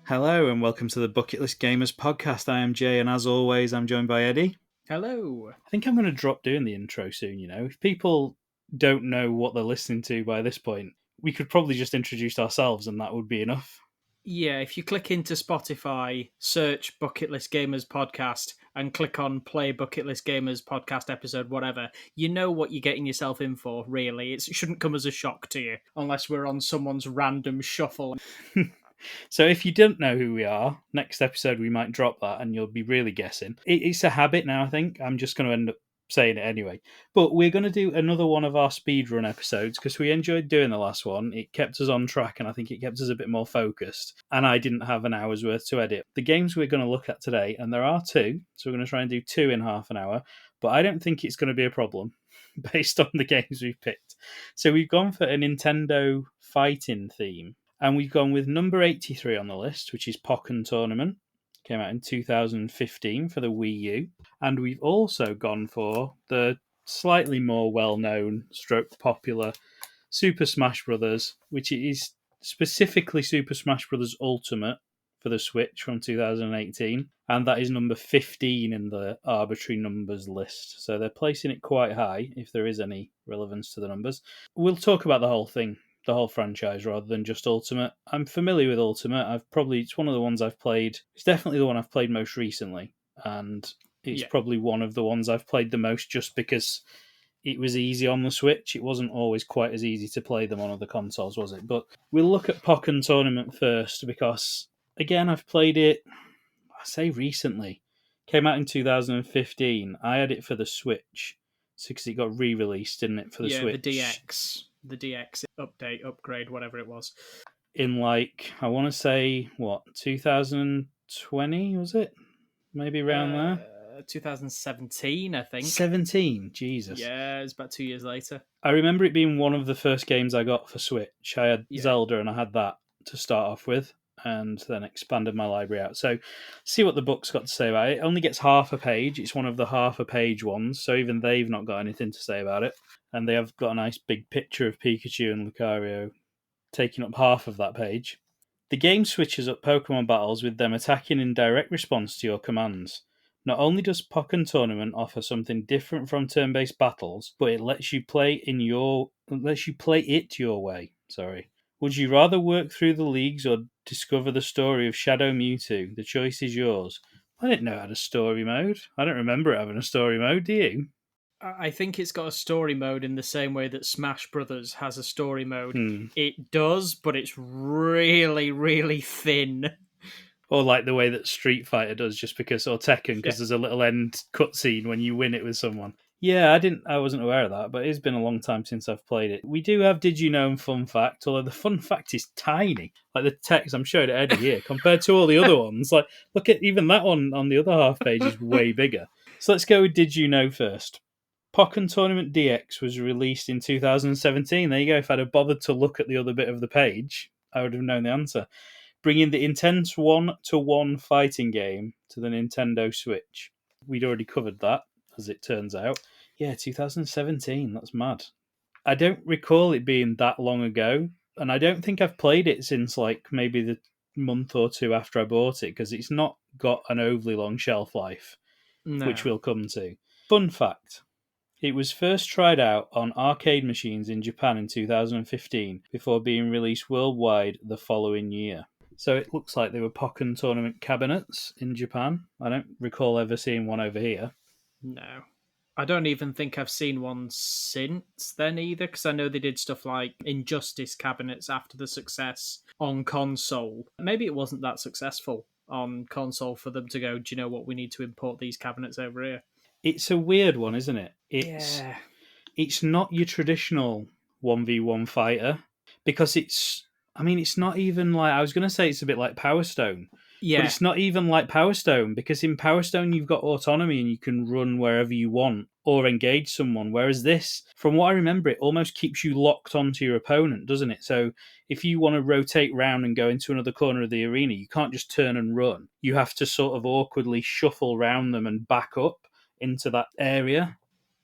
Hello and welcome to the Bucket List Gamers podcast. I am Jay, and as always, I'm joined by Eddie. Hello. I think I'm going to drop doing the intro soon, If people don't know what they're listening to by this point, we could probably just introduce ourselves and that would be enough. Yeah, if you click into Spotify, search Bucket List Gamers podcast, and click on play Bucket List Gamers podcast episode, whatever, you know what you're getting yourself in for, really. It shouldn't come as a shock to you, unless we're on someone's random shuffle. So if you don't know who we are, next episode we might drop that and you'll be really guessing. It's a habit now, I think. I'm just going to end up saying it anyway. But we're going to do another one of our speedrun episodes because we enjoyed doing the last one. It kept us on track and I think it kept us a bit more focused. And I didn't have an hour's worth to edit. The games we're going to look at today, and there are two, so we're going to try and do two in half an hour. But I don't think it's going to be a problem based on the games we've picked. So we've gone for a Nintendo fighting theme. And we've gone with number 83 on the list, which is Pokkén Tournament. Came out in 2015 for the Wii U. And we've also gone for the slightly more well-known, stroke popular Super Smash Bros., which is specifically Super Smash Bros. Ultimate for the Switch from 2018. And that is number 15 in the arbitrary numbers list. So they're placing it quite high, if there is any relevance to the numbers. We'll talk about the whole thing. The whole franchise rather than just Ultimate. I'm familiar with Ultimate. It's one of the ones I've played. It's definitely the one I've played most recently, and it's probably one of the ones I've played the most just because it was easy on the Switch. It wasn't always quite as easy to play them on other consoles, was it? But we'll look at Pokkén Tournament first because, again, I've played it, I say recently. Came out in 2015. I had it for the Switch, because it got re-released, didn't it, for the Switch? The DX update, upgrade, whatever it was. In I want to say, 2020, was it? Maybe around there? 2017, I think. 17, Jesus. Yeah, it's about 2 years later. I remember it being one of the first games I got for Switch. I had Zelda and I had that to start off with, and then expanded my library out. So, see what the book's got to say about it. It only gets half a page. It's one of the half a page ones, so even they've not got anything to say about it. And they have got a nice big picture of Pikachu and Lucario taking up half of that page. The game switches up Pokemon battles with them attacking in direct response to your commands. Not only does Pokkén Tournament offer something different from turn-based battles, but it lets you play it your way. Would you rather work through the leagues or discover the story of Shadow Mewtwo? The choice is yours. I didn't know it had a story mode. I don't remember it having a story mode, do you? I think it's got a story mode in the same way that Smash Brothers has a story mode. It does, but it's really, really thin. Or like the way that Street Fighter does, or Tekken, because there's a little end cutscene when you win it with someone. Yeah, I wasn't aware of that, but it's been a long time since I've played it. We do have Did You Know and Fun Fact, although the fun fact is tiny. Like the text, I'm showing it Eddie here, compared to all the other ones. Like, look at even that one on the other half page is way bigger. So let's go with Did You Know first. Pokkén Tournament DX was released in 2017. There you go. If I'd have bothered to look at the other bit of the page, I would have known the answer. Bringing the intense 1-to-1 fighting game to the Nintendo Switch. We'd already covered that, as it turns out. Yeah, 2017. That's mad. I don't recall it being that long ago, and I don't think I've played it since maybe the month or two after I bought it, because it's not got an overly long shelf life, which we'll come to. Fun fact. It was first tried out on arcade machines in Japan in 2015 before being released worldwide the following year. So it looks like they were Pokkén Tournament cabinets in Japan. I don't recall ever seeing one over here. No. I don't even think I've seen one since then either, because I know they did stuff like Injustice cabinets after the success on console. Maybe it wasn't that successful on console for them to go, do you know what, we need to import these cabinets over here. It's a weird one, isn't it? It's not your traditional 1v1 fighter, because it's not even like, I was going to say it's a bit like Power Stone. Yeah. But it's not even like Power Stone, because in Power Stone you've got autonomy and you can run wherever you want or engage someone, whereas this, from what I remember, it almost keeps you locked onto your opponent, doesn't it? So if you want to rotate round and go into another corner of the arena, you can't just turn and run. You have to sort of awkwardly shuffle round them and back up into that area.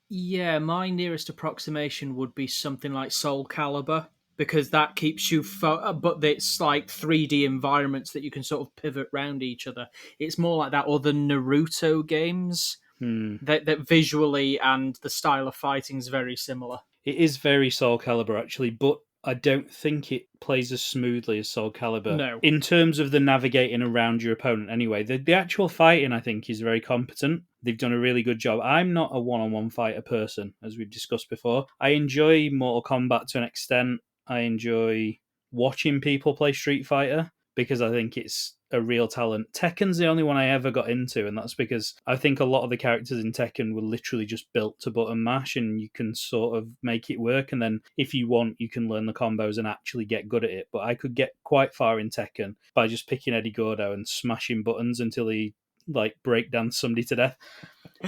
Yeah, my nearest approximation would be something like Soul Calibur, because that keeps you but it's like 3D environments that you can sort of pivot around each other. It's more like that, or the Naruto games that visually and the style of fighting is very similar. It is very Soul Calibur, actually, but I don't think it plays as smoothly as Soul Calibur. No. In terms of the navigating around your opponent, anyway. The actual fighting, I think, is very competent. They've done a really good job. I'm not a one-on-one fighter person, as we've discussed before. I enjoy Mortal Kombat to an extent. I enjoy watching people play Street Fighter because I think it's a real talent. Tekken's the only one I ever got into, and that's because I think a lot of the characters in Tekken were literally just built to button mash, and you can sort of make it work, and then if you want, you can learn the combos and actually get good at it. But I could get quite far in Tekken by just picking Eddie Gordo and smashing buttons until he breakdanced somebody to death.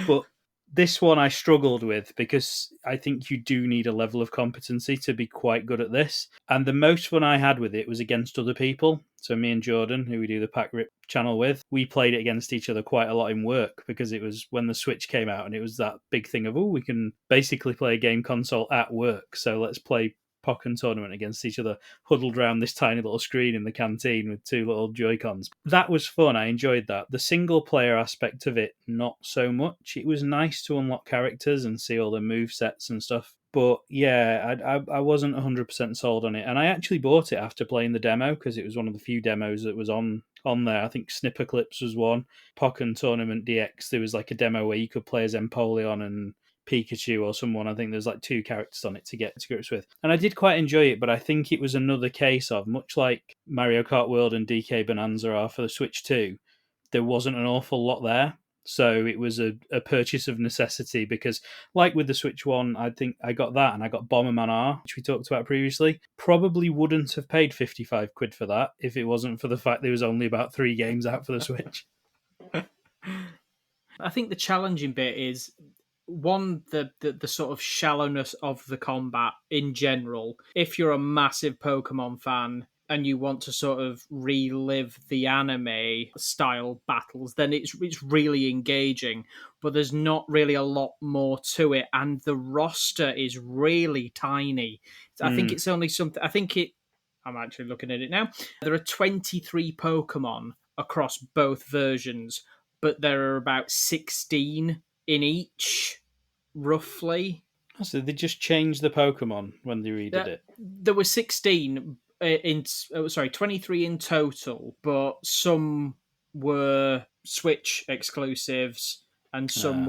But this one I struggled with because I think you do need a level of competency to be quite good at this. And the most fun I had with it was against other people. So me and Jordan, who we do the Pack Rip channel with, we played it against each other quite a lot in work because it was when the Switch came out and it was that big thing of, we can basically play a game console at work. So let's play Pokkén tournament against each other, huddled around this tiny little screen in the canteen with two little Joy-Cons. That was fun. I enjoyed that. The single player aspect of it, not so much. It was nice to unlock characters and see all the move sets and stuff. But yeah, I wasn't 100% sold on it. And I actually bought it after playing the demo because it was one of the few demos that was on there. I think Snipper Clips was one. Pokkén Tournament DX, there was like a demo where you could play as Empoleon and Pikachu or someone. I think there's like 2 characters on it to get to grips with. And I did quite enjoy it, but I think it was another case of, much like Mario Kart World and DK Bonanza are for the Switch 2, there wasn't an awful lot there. So it was a purchase of necessity because, like with the Switch 1, I think I got that and I got Bomberman R, which we talked about previously. Probably wouldn't have paid 55 quid for that if it wasn't for the fact there was only about 3 games out for the Switch. I think the challenging bit is, one, the sort of shallowness of the combat in general. If you're a massive Pokemon fan and you want to sort of relive the anime style battles, then it's really engaging, but there's not really a lot more to it, and the roster is really tiny. I think it's only something, I'm actually looking at it now. There are 23 Pokemon across both versions, but there are about 16 in each, roughly. So they just changed the Pokemon when they redid it. There were 16 23 in total, but some were Switch exclusives and some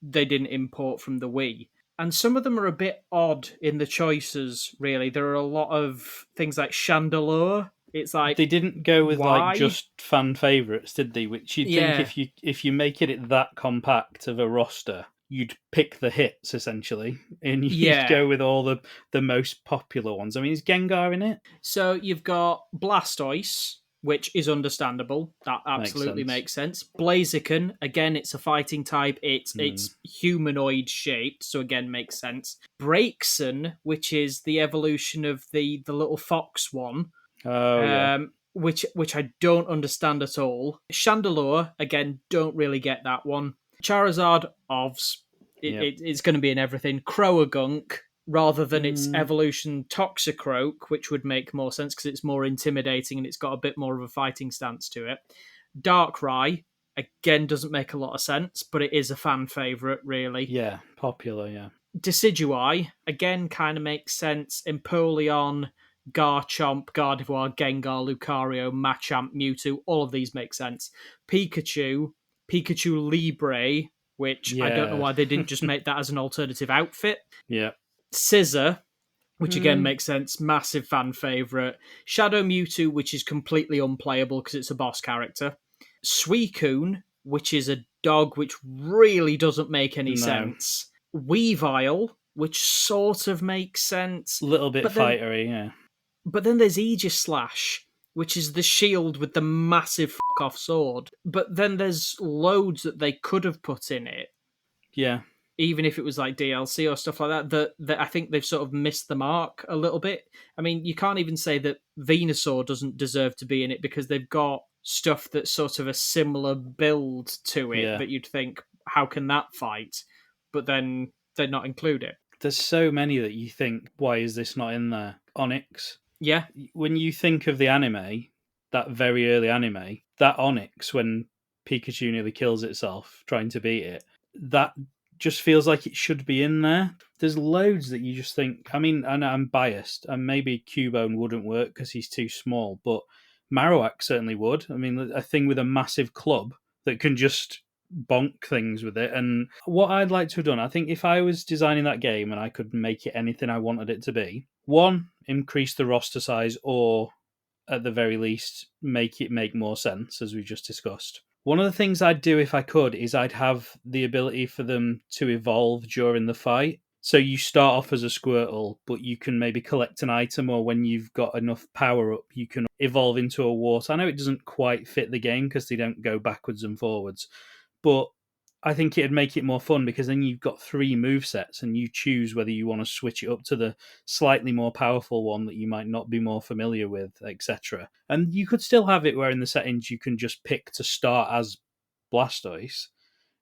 they didn't import from the Wii. And some of them are a bit odd in the choices, really. There are a lot of things like Chandelure. It's like, they didn't go with why? like just fan favourites, did they? Which you'd think if you make it that compact of a roster, you'd pick the hits essentially, and you'd go with all the most popular ones. I mean, is Gengar in it? So you've got Blastoise, which is understandable. That absolutely makes sense. Blaziken, again, it's a fighting type. It's humanoid shaped, so again makes sense. Braixen, which is the evolution of the little fox one. Which I don't understand at all. Chandelure, again, don't really get that one. Charizard, OVS, it's going to be in everything. Croagunk, rather than its evolution Toxicroak, which would make more sense because it's more intimidating and it's got a bit more of a fighting stance to it. Darkrai, again, doesn't make a lot of sense, but it is a fan favourite, really. Yeah, popular, yeah. Decidueye, again, kind of makes sense. Empoleon, Garchomp, Gardevoir, Gengar, Lucario, Machamp, Mewtwo, all of these make sense. Pikachu Libre, which I don't know why they didn't just make that as an alternative outfit. Yeah. Scissor, which again makes sense, massive fan favourite. Shadow Mewtwo, which is completely unplayable because it's a boss character. Suicune, which is a dog, which really doesn't make any sense. Weavile, which sort of makes sense. A little bit fightery, yeah. But then there's Aegislash, which is the shield with the massive fuck-off sword. But then there's loads that they could have put in it. Yeah. Even if it was like DLC or stuff like that I think they've sort of missed the mark a little bit. I mean, you can't even say that Venusaur doesn't deserve to be in it because they've got stuff that's sort of a similar build to it that you'd think, how can that fight? But then they'd not include it. There's so many that you think, why is this not in there? Onyx. Yeah. When you think of the anime, that very early anime, that Onyx, when Pikachu nearly kills itself trying to beat it, that just feels like it should be in there. There's loads that you just think, I mean, and I'm biased, and maybe Cubone wouldn't work because he's too small, but Marowak certainly would. I mean, a thing with a massive club that can just bonk things with it. And what I'd like to have done, I think if I was designing that game and I could make it anything I wanted it to be, one, increase the roster size, or at the very least, make it make more sense, as we just discussed. One of the things I'd do if I could is I'd have the ability for them to evolve during the fight. So you start off as a Squirtle, but you can maybe collect an item, or when you've got enough power up, you can evolve into a Wart. I know it doesn't quite fit the game because they don't go backwards and forwards, but I think it'd make it more fun because then you've got 3 movesets and you choose whether you want to switch it up to the slightly more powerful one that you might not be more familiar with, etc. And you could still have it where in the settings you can just pick to start as Blastoise,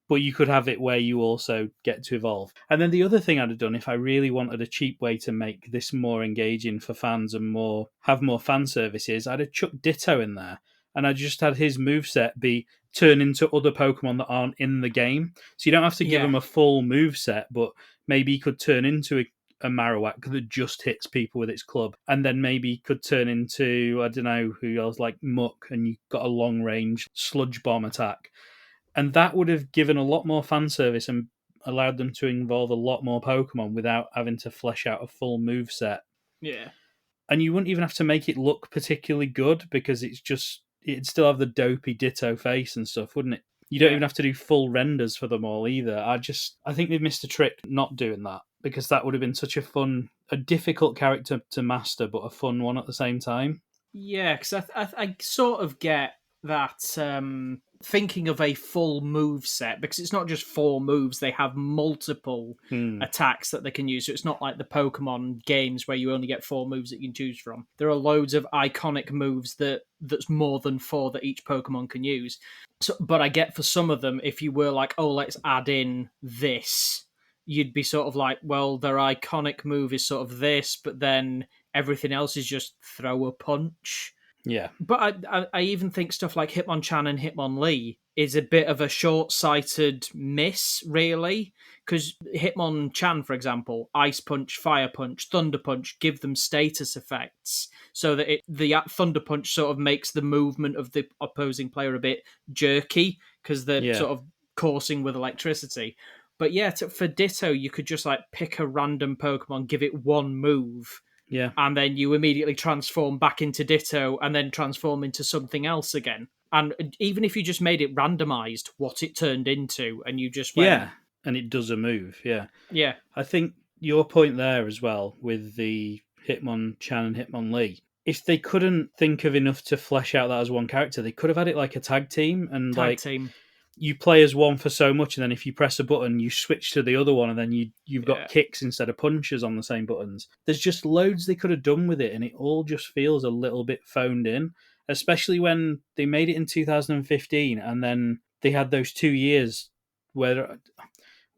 but you could have it where you also get to evolve. And then the other thing I'd have done if I really wanted a cheap way to make this more engaging for fans and have more fan services, I'd have chucked Ditto in there. And I just had his moveset be turn into other Pokemon that aren't in the game. So you don't have to give him a full moveset, but maybe he could turn into a Marowak that just hits people with its club. And then maybe he could turn into, I don't know who else, like Muck, and you got a long range sludge bomb attack. And that would have given a lot more fan service and allowed them to involve a lot more Pokemon without having to flesh out a full moveset. Yeah. And you wouldn't even have to make it look particularly good because it'd still have the dopey Ditto face and stuff, wouldn't it? You don't even have to do full renders for them all either. I think they've missed a trick not doing that because that would have been such a difficult character to master, but a fun one at the same time. Yeah, because I sort of get that thinking of a full move set, because it's not just 4 moves, they have multiple attacks that they can use. So it's not like the Pokemon games where you only get 4 moves that you can choose from. There are loads of iconic moves that's more than 4 that each Pokemon can use. So, but I get for some of them, if you were like, oh, let's add in this, you'd be sort of like, well, their iconic move is sort of this, but then everything else is just throw a punch. Yeah. But I even think stuff like Hitmonchan and Hitmonlee is a bit of a short-sighted miss, really, because Hitmonchan, for example, Ice Punch, Fire Punch, Thunder Punch, give them status effects, so that the Thunder Punch sort of makes the movement of the opposing player a bit jerky, because they're sort of coursing with electricity. But yeah, for Ditto, you could just like pick a random Pokemon, give it 1 move, and then you immediately transform back into Ditto and then transform into something else again. And even if you just made it randomized what it turned into and you just went... Yeah, and it does a move, yeah. Yeah. I think your point there as well with the Hitmonchan and Hitmonlee, if they couldn't think of enough to flesh out that as one character, they could have had it like a tag team. And team. You play as one for so much, and then if you press a button, you switch to the other one, and then you've got kicks instead of punches on the same buttons. There's just loads they could have done with it, and it all just feels a little bit phoned in, especially when they made it in 2015, and then they had those 2 years whether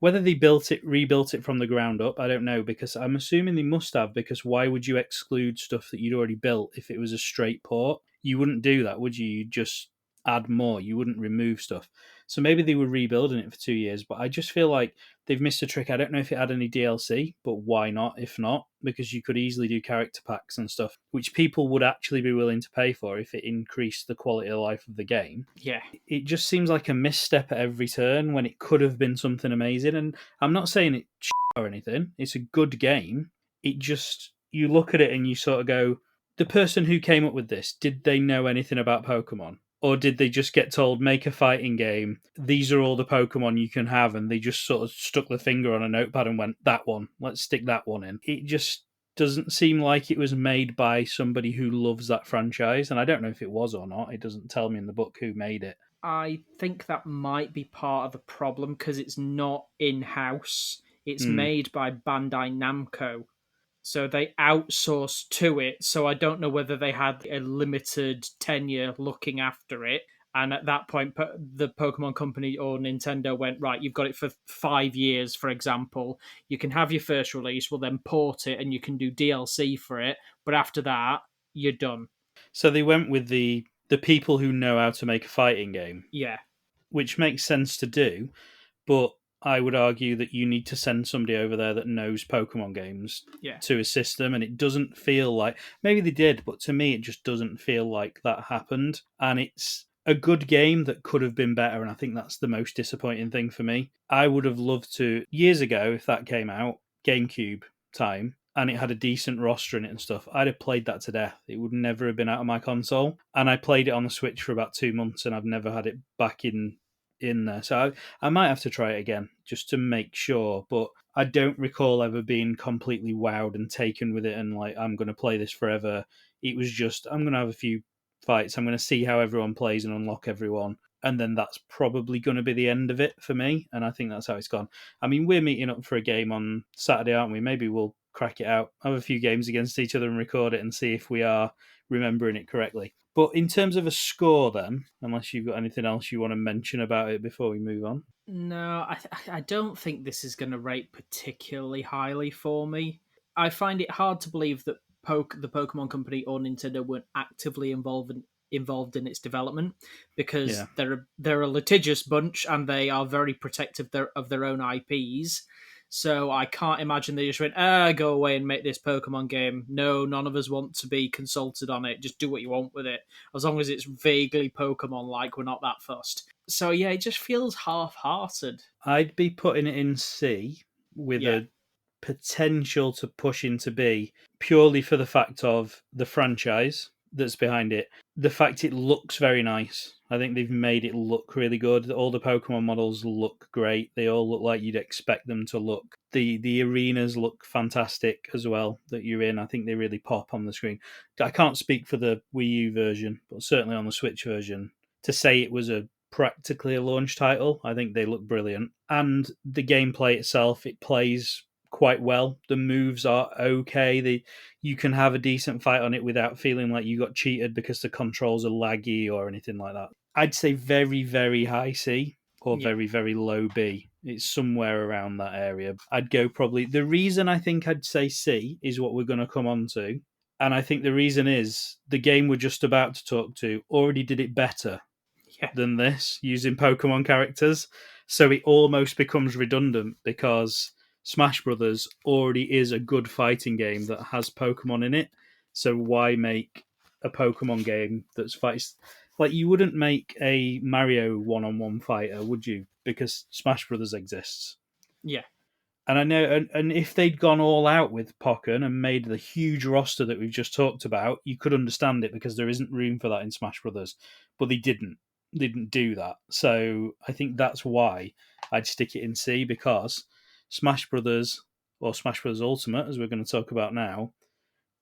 they rebuilt it from the ground up, I don't know, because I'm assuming they must have, because why would you exclude stuff that you'd already built if it was a straight port? You wouldn't do that, would you? You'd just add more. You wouldn't remove stuff. So maybe they were rebuilding it for 2 years, but I just feel like they've missed a trick. I don't know if it had any DLC, but why not? If not, because you could easily do character packs and stuff, which people would actually be willing to pay for if it increased the quality of life of the game. Yeah. It just seems like a misstep at every turn when it could have been something amazing. And I'm not saying it's or anything. It's a good game. It just, you look at it and you sort of go, the person who came up with this, did they know anything about Pokemon? Or did they just get told, make a fighting game, these are all the Pokemon you can have, and they just sort of stuck the finger on a notepad and went, that one, let's stick that one in. It just doesn't seem like it was made by somebody who loves that franchise, and I don't know if it was or not. It doesn't tell me in the book who made it. I think that might be part of the problem, because it's not in-house. It's made by Bandai Namco. So they outsourced to it, so I don't know whether they had a limited tenure looking after it. And at that point, the Pokemon Company or Nintendo went, right, you've got it for 5 years, for example. You can have your first release, we'll then port it, and you can do DLC for it. But after that, you're done. So they went with the people who know how to make a fighting game, Yeah. which makes sense to do, but I would argue that you need to send somebody over there that knows Pokemon games to assist them, and it doesn't feel like, maybe they did, but to me it just doesn't feel like that happened. And it's a good game that could have been better, and I think that's the most disappointing thing for me. I would have loved to, years ago, if that came out, GameCube time, and it had a decent roster in it and stuff, I'd have played that to death. It would never have been out of my console. And I played it on the Switch for about 2 months, and I've never had it back in there. So I might have to try it again just to make sure. But I don't recall ever being completely wowed and taken with it and like, I'm going to play this forever. It was just, I'm going to have a few fights. I'm going to see how everyone plays and unlock everyone. And then that's probably going to be the end of it for me. And I think that's how it's gone. I mean, we're meeting up for a game on Saturday, aren't we? Maybe we'll crack it out, have a few games against each other and record it and see if we are remembering it correctly. But in terms of a score then, unless you've got anything else you want to mention about it before we move on. No, I don't think this is going to rate particularly highly for me. I find it hard to believe that the Pokemon Company or Nintendo weren't actively involved in its development, because they're a litigious bunch and they are very protective of their own IPs. So I can't imagine they just went, go away and make this Pokemon game. No, none of us want to be consulted on it. Just do what you want with it. As long as it's vaguely Pokemon-like, we're not that fussed. So yeah, it just feels half-hearted. I'd be putting it in C with a potential to push into B, purely for the fact of the franchise that's behind it. The fact it looks very nice. I think they've made it look really good. All the Pokemon models look great. They all look like you'd expect them to look. The arenas look fantastic as well that you're in. I think they really pop on the screen. I can't speak for the Wii U version, but certainly on the Switch version, to say it was practically a launch title, I think they look brilliant. And the gameplay itself, it plays quite well. The moves are okay. You can have a decent fight on it without feeling like you got cheated because the controls are laggy or anything like that. I'd say very, very high C or very, very low B. It's somewhere around that area. I'd go probably... The reason I think I'd say C is what we're going to come on to. And I think the reason is the game we're just about to talk to already did it better than this using Pokemon characters. So it almost becomes redundant because Smash Brothers already is a good fighting game that has Pokemon in it. So why make a Pokemon game that's fights? Like, you wouldn't make a Mario one-on-one fighter, would you? Because Smash Brothers exists. Yeah. And I know, and if they'd gone all out with Pokkén and made the huge roster that we've just talked about, you could understand it because there isn't room for that in Smash Brothers. But they didn't do that. So I think that's why I'd stick it in C, because Smash Brothers, or Smash Brothers Ultimate, as we're going to talk about now,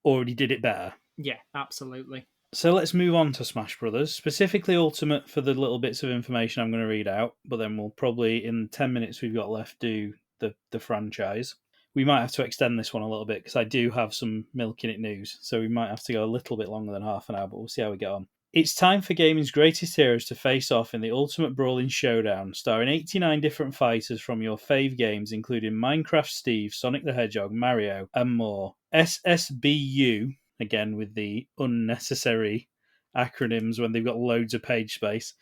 already did it better. Yeah, absolutely. So let's move on to Smash Brothers, specifically Ultimate for the little bits of information I'm going to read out, but then we'll probably, in the 10 minutes we've got left, do the franchise. We might have to extend this one a little bit because I do have some milk in it news, so we might have to go a little bit longer than half an hour, but we'll see how we get on. It's time for gaming's greatest heroes to face off in the ultimate brawling showdown, starring 89 different fighters from your fave games, including Minecraft Steve, Sonic the Hedgehog, Mario, and more. SSBU, again with the unnecessary acronyms when they've got loads of page space,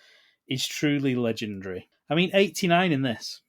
is truly legendary. I mean, 89 in this.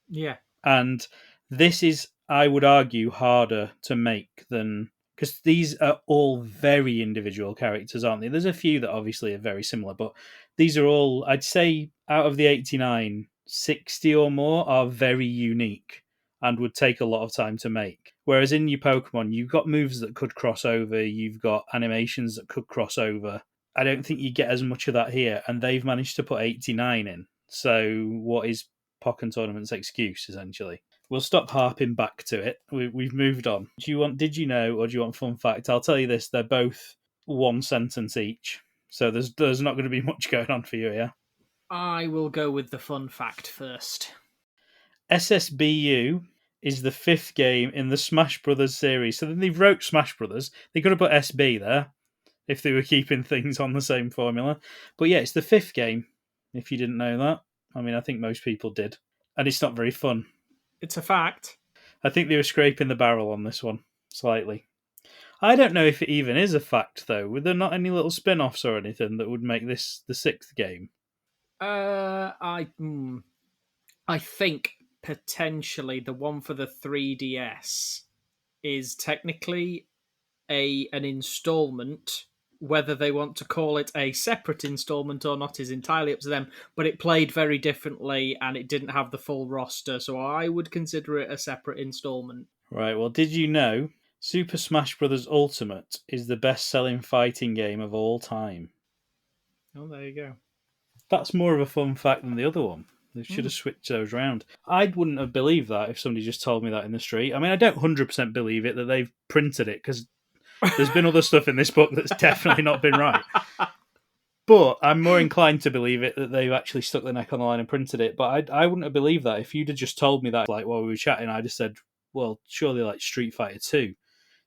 Yeah. And this is, I would argue, harder to make than... Because these are all very individual characters, aren't they? There's a few that obviously are very similar, but these are all, I'd say, out of the 89, 60 or more are very unique and would take a lot of time to make. Whereas in your Pokemon, you've got moves that could cross over, you've got animations that could cross over. I don't think you get as much of that here, and they've managed to put 89 in. So what is Pokkén Tournament's excuse, essentially? We'll stop harping back to it. We've moved on. Did you know, or do you want fun fact? I'll tell you this, they're both one sentence each. So there's not going to be much going on for you here. I will go with the fun fact first. SSBU is the 5th game in the Smash Brothers series. So then they wrote Smash Brothers. They could have put SB there. if they were keeping things on the same formula. But yeah, it's the 5th game, if you didn't know that. I mean, I think most people did. And it's not very fun. It's a fact. I think they were scraping the barrel on this one, slightly. I don't know if it even is a fact, though. Were there not any little spin-offs or anything that would make this the 6th game? I think potentially the one for the 3DS is technically an installment. Whether they want to call it a separate installment or not is entirely up to them, but it played very differently and it didn't have the full roster, so I would consider it a separate installment. Right, well, did you know Super Smash Bros. Ultimate is the best-selling fighting game of all time? Oh, there you go. That's more of a fun fact than the other one. They should have switched those around. I wouldn't have believed that if somebody just told me that in the street. I mean, I don't 100% believe it that they've printed it, because there's been other stuff in this book that's definitely not been right. But I'm more inclined to believe it that they've actually stuck their neck on the line and printed it. But I wouldn't have believed that. If you'd have just told me that, like, while we were chatting, I just said, well, surely like Street Fighter 2.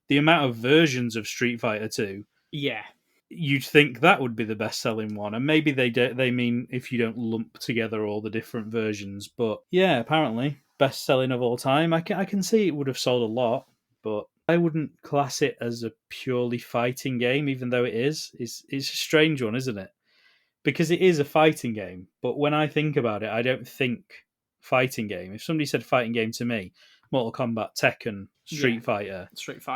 The amount of versions of Street Fighter 2, Yeah. you'd think that would be the best-selling one. And maybe they mean if you don't lump together all the different versions. But yeah, apparently, best-selling of all time. I can see it would have sold a lot, but I wouldn't class it as a purely fighting game, even though it is. It's a strange one, isn't it? Because it is a fighting game, but when I think about it, I don't think fighting game. If somebody said fighting game to me, Mortal Kombat, Tekken, Street Fighter,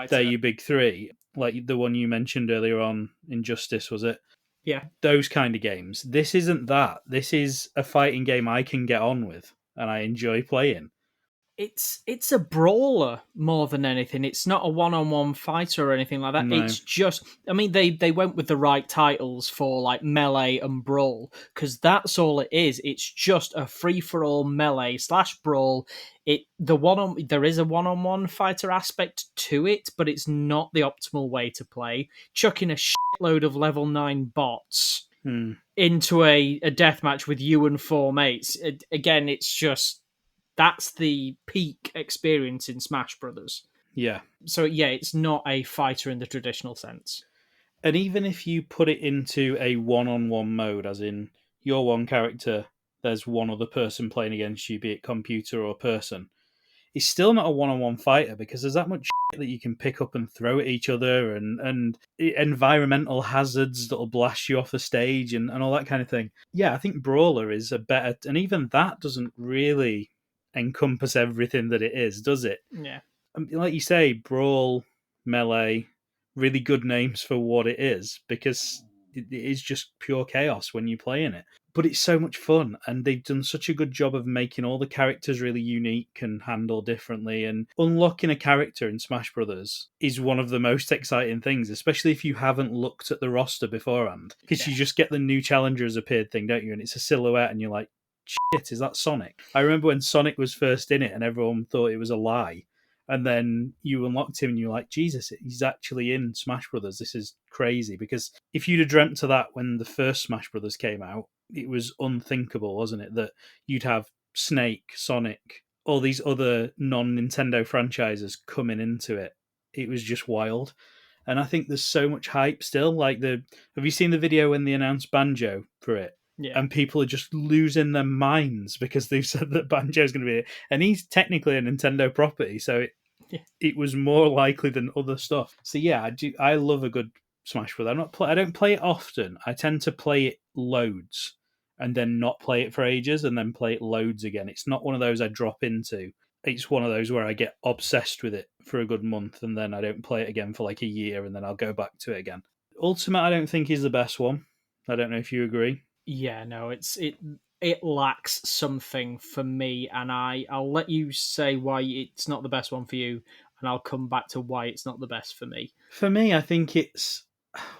they're your big 3. Like the one you mentioned earlier on, Injustice, was it? Yeah. Those kind of games. This isn't that. This is a fighting game I can get on with and I enjoy playing. It's a brawler more than anything. It's not a one-on-one fighter or anything like that. No. It's just, I mean, they went with the right titles for like melee and brawl, because all it is. It's just a free-for-all melee / brawl. There is a one-on-one fighter aspect to it, but it's not the optimal way to play. Chucking a shitload of level 9 bots into a deathmatch with you and 4 mates. Again, it's just, that's the peak experience in Smash Brothers. Yeah. So yeah, it's not a fighter in the traditional sense. And even if you put it into a one-on-one mode, as in your one character, there's one other person playing against you, be it computer or person, it's still not a one-on-one fighter because there's that much shit that you can pick up and throw at each other and environmental hazards that'll blast you off the stage and all that kind of thing. Yeah, I think Brawler is a better... And even that doesn't really encompass everything that it is, does it? Yeah. Like you say, Brawl, Melee, really good names for what it is, because it is just pure chaos when you play in it. But it's so much fun, and they've done such a good job of making all the characters really unique and handled differently, and unlocking a character in Smash Brothers is one of the most exciting things, especially if you haven't looked at the roster beforehand, because you just get the new challengers appeared thing, don't you? And it's a silhouette, and you're like, shit, is that Sonic? I remember when Sonic was first in it and everyone thought it was a lie. And then you unlocked him and you're like, Jesus, he's actually in Smash Brothers. This is crazy. Because if you'd have dreamt of that when the first Smash Brothers came out, it was unthinkable, wasn't it? That you'd have Snake, Sonic, all these other non-Nintendo franchises coming into it. It was just wild. And I think there's so much hype still. Like, have you seen the video when they announced Banjo for it? Yeah. And people are just losing their minds because they've said that Banjo's going to be it. And he's technically a Nintendo property, so it was more likely than other stuff. So yeah, I love a good Smash Bros. I don't play it often. I tend to play it loads and then not play it for ages and then play it loads again. It's not one of those I drop into. It's one of those where I get obsessed with it for a good month and then I don't play it again for like a year and then I'll go back to it again. Ultimate, I don't think is the best one. I don't know if you agree. Yeah, no, it lacks something for me, and I'll let you say why it's not the best one for you, and I'll come back to why it's not the best for me. For me, I think it's...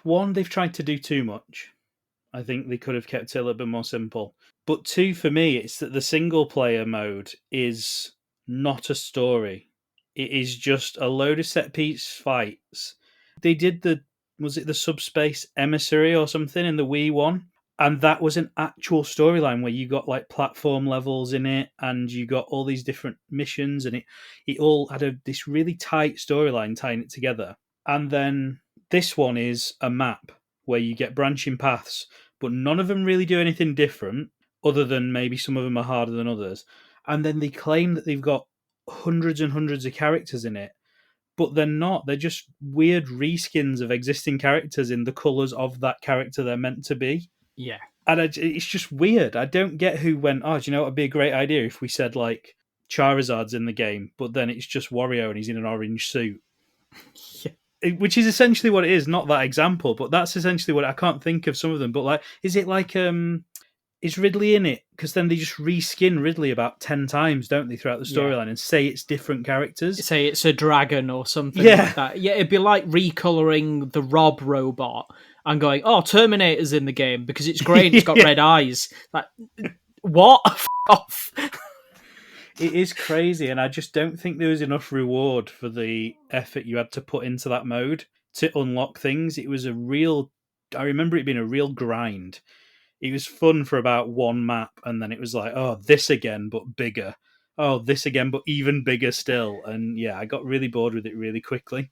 One, they've tried to do too much. I think they could have kept it a little bit more simple. But two, for me, it's that the single-player mode is not a story. It is just a load of set-piece fights. They did was it the Subspace Emissary or something in the Wii one? And that was an actual storyline where you got like platform levels in it and you got all these different missions and it all had this really tight storyline tying it together. And then This one is a map where you get branching paths, but none of them really do anything different, other than maybe some of them are harder than others. And then they claim that they've got hundreds and hundreds of characters in it, but they're not. They're just weird reskins of existing characters in the colours of that character they're meant to be. Yeah. And it's just weird. I don't get who went, oh, do you know what would be a great idea if we said, like, Charizard's in the game, but then it's just Wario and he's in an orange suit. Yeah. Which is essentially what it is, not that example, but that's essentially what I can't think of some of them. But like, is it like is Ridley in it? Because then they just reskin Ridley about 10 times, don't they, throughout the storyline, and say it's different characters. Say it's a dragon or something Yeah. like that. Yeah, it'd be like recoloring the Rob robot and going, oh, Terminator's in the game because it's grey and it's got red eyes. Like, what? F off. It is crazy, and I just don't think there was enough reward for the effort you had to put into that mode to unlock things. It was I remember it being a real grind. It was fun for about one map, and then it was like, oh, this again, but bigger. Oh, this again, but even bigger still. And yeah, I got really bored with it really quickly.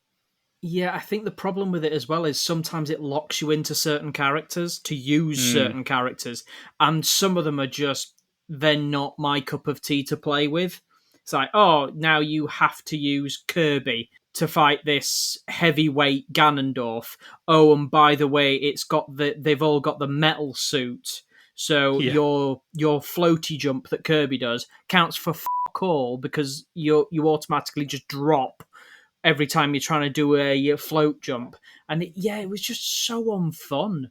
Yeah, I think the problem with it as well is sometimes it locks you into certain characters to use certain characters, and some of them are just, they're not my cup of tea to play with. It's like, oh, now you have to use Kirby to fight this heavyweight Ganondorf. Oh, and by the way, they've all got the metal suit. So your floaty jump that Kirby does counts for fuck all because you automatically just drop every time you're trying to do a float jump. And it was just so unfun,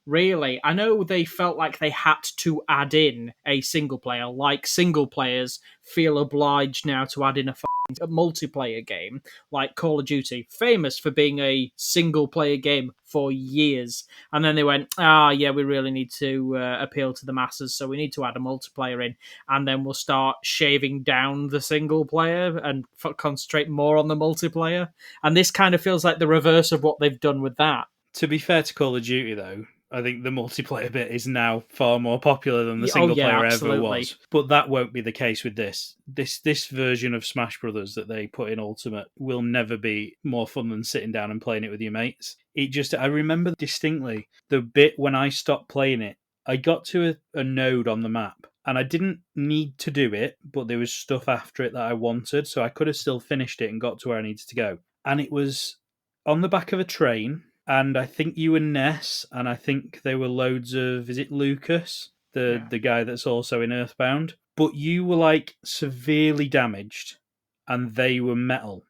really. I know they felt like they had to add in a single player, like single players feel obliged now to add in a multiplayer game, like Call of Duty, famous for being a single player game for years. And then they went, we really need to appeal to the masses, so we need to add a multiplayer in, and then we'll start shaving down the single player and concentrate more on the multiplayer. And this kind of feels like the reverse of what they've done with that. To be fair to Call of Duty, though, I think the multiplayer bit is now far more popular than the single player ever was. But that won't be the case with this. This version of Smash Brothers that they put in Ultimate will never be more fun than sitting down and playing it with your mates. I remember distinctly the bit when I stopped playing it. I got to a node on the map, and I didn't need to do it, but there was stuff after it that I wanted, so I could have still finished it and got to where I needed to go. And it was on the back of a train. And I think you were Ness, and I think there were loads of... Is it Lucas? The guy that's also in Earthbound? But you were, like, severely damaged, and they were metal.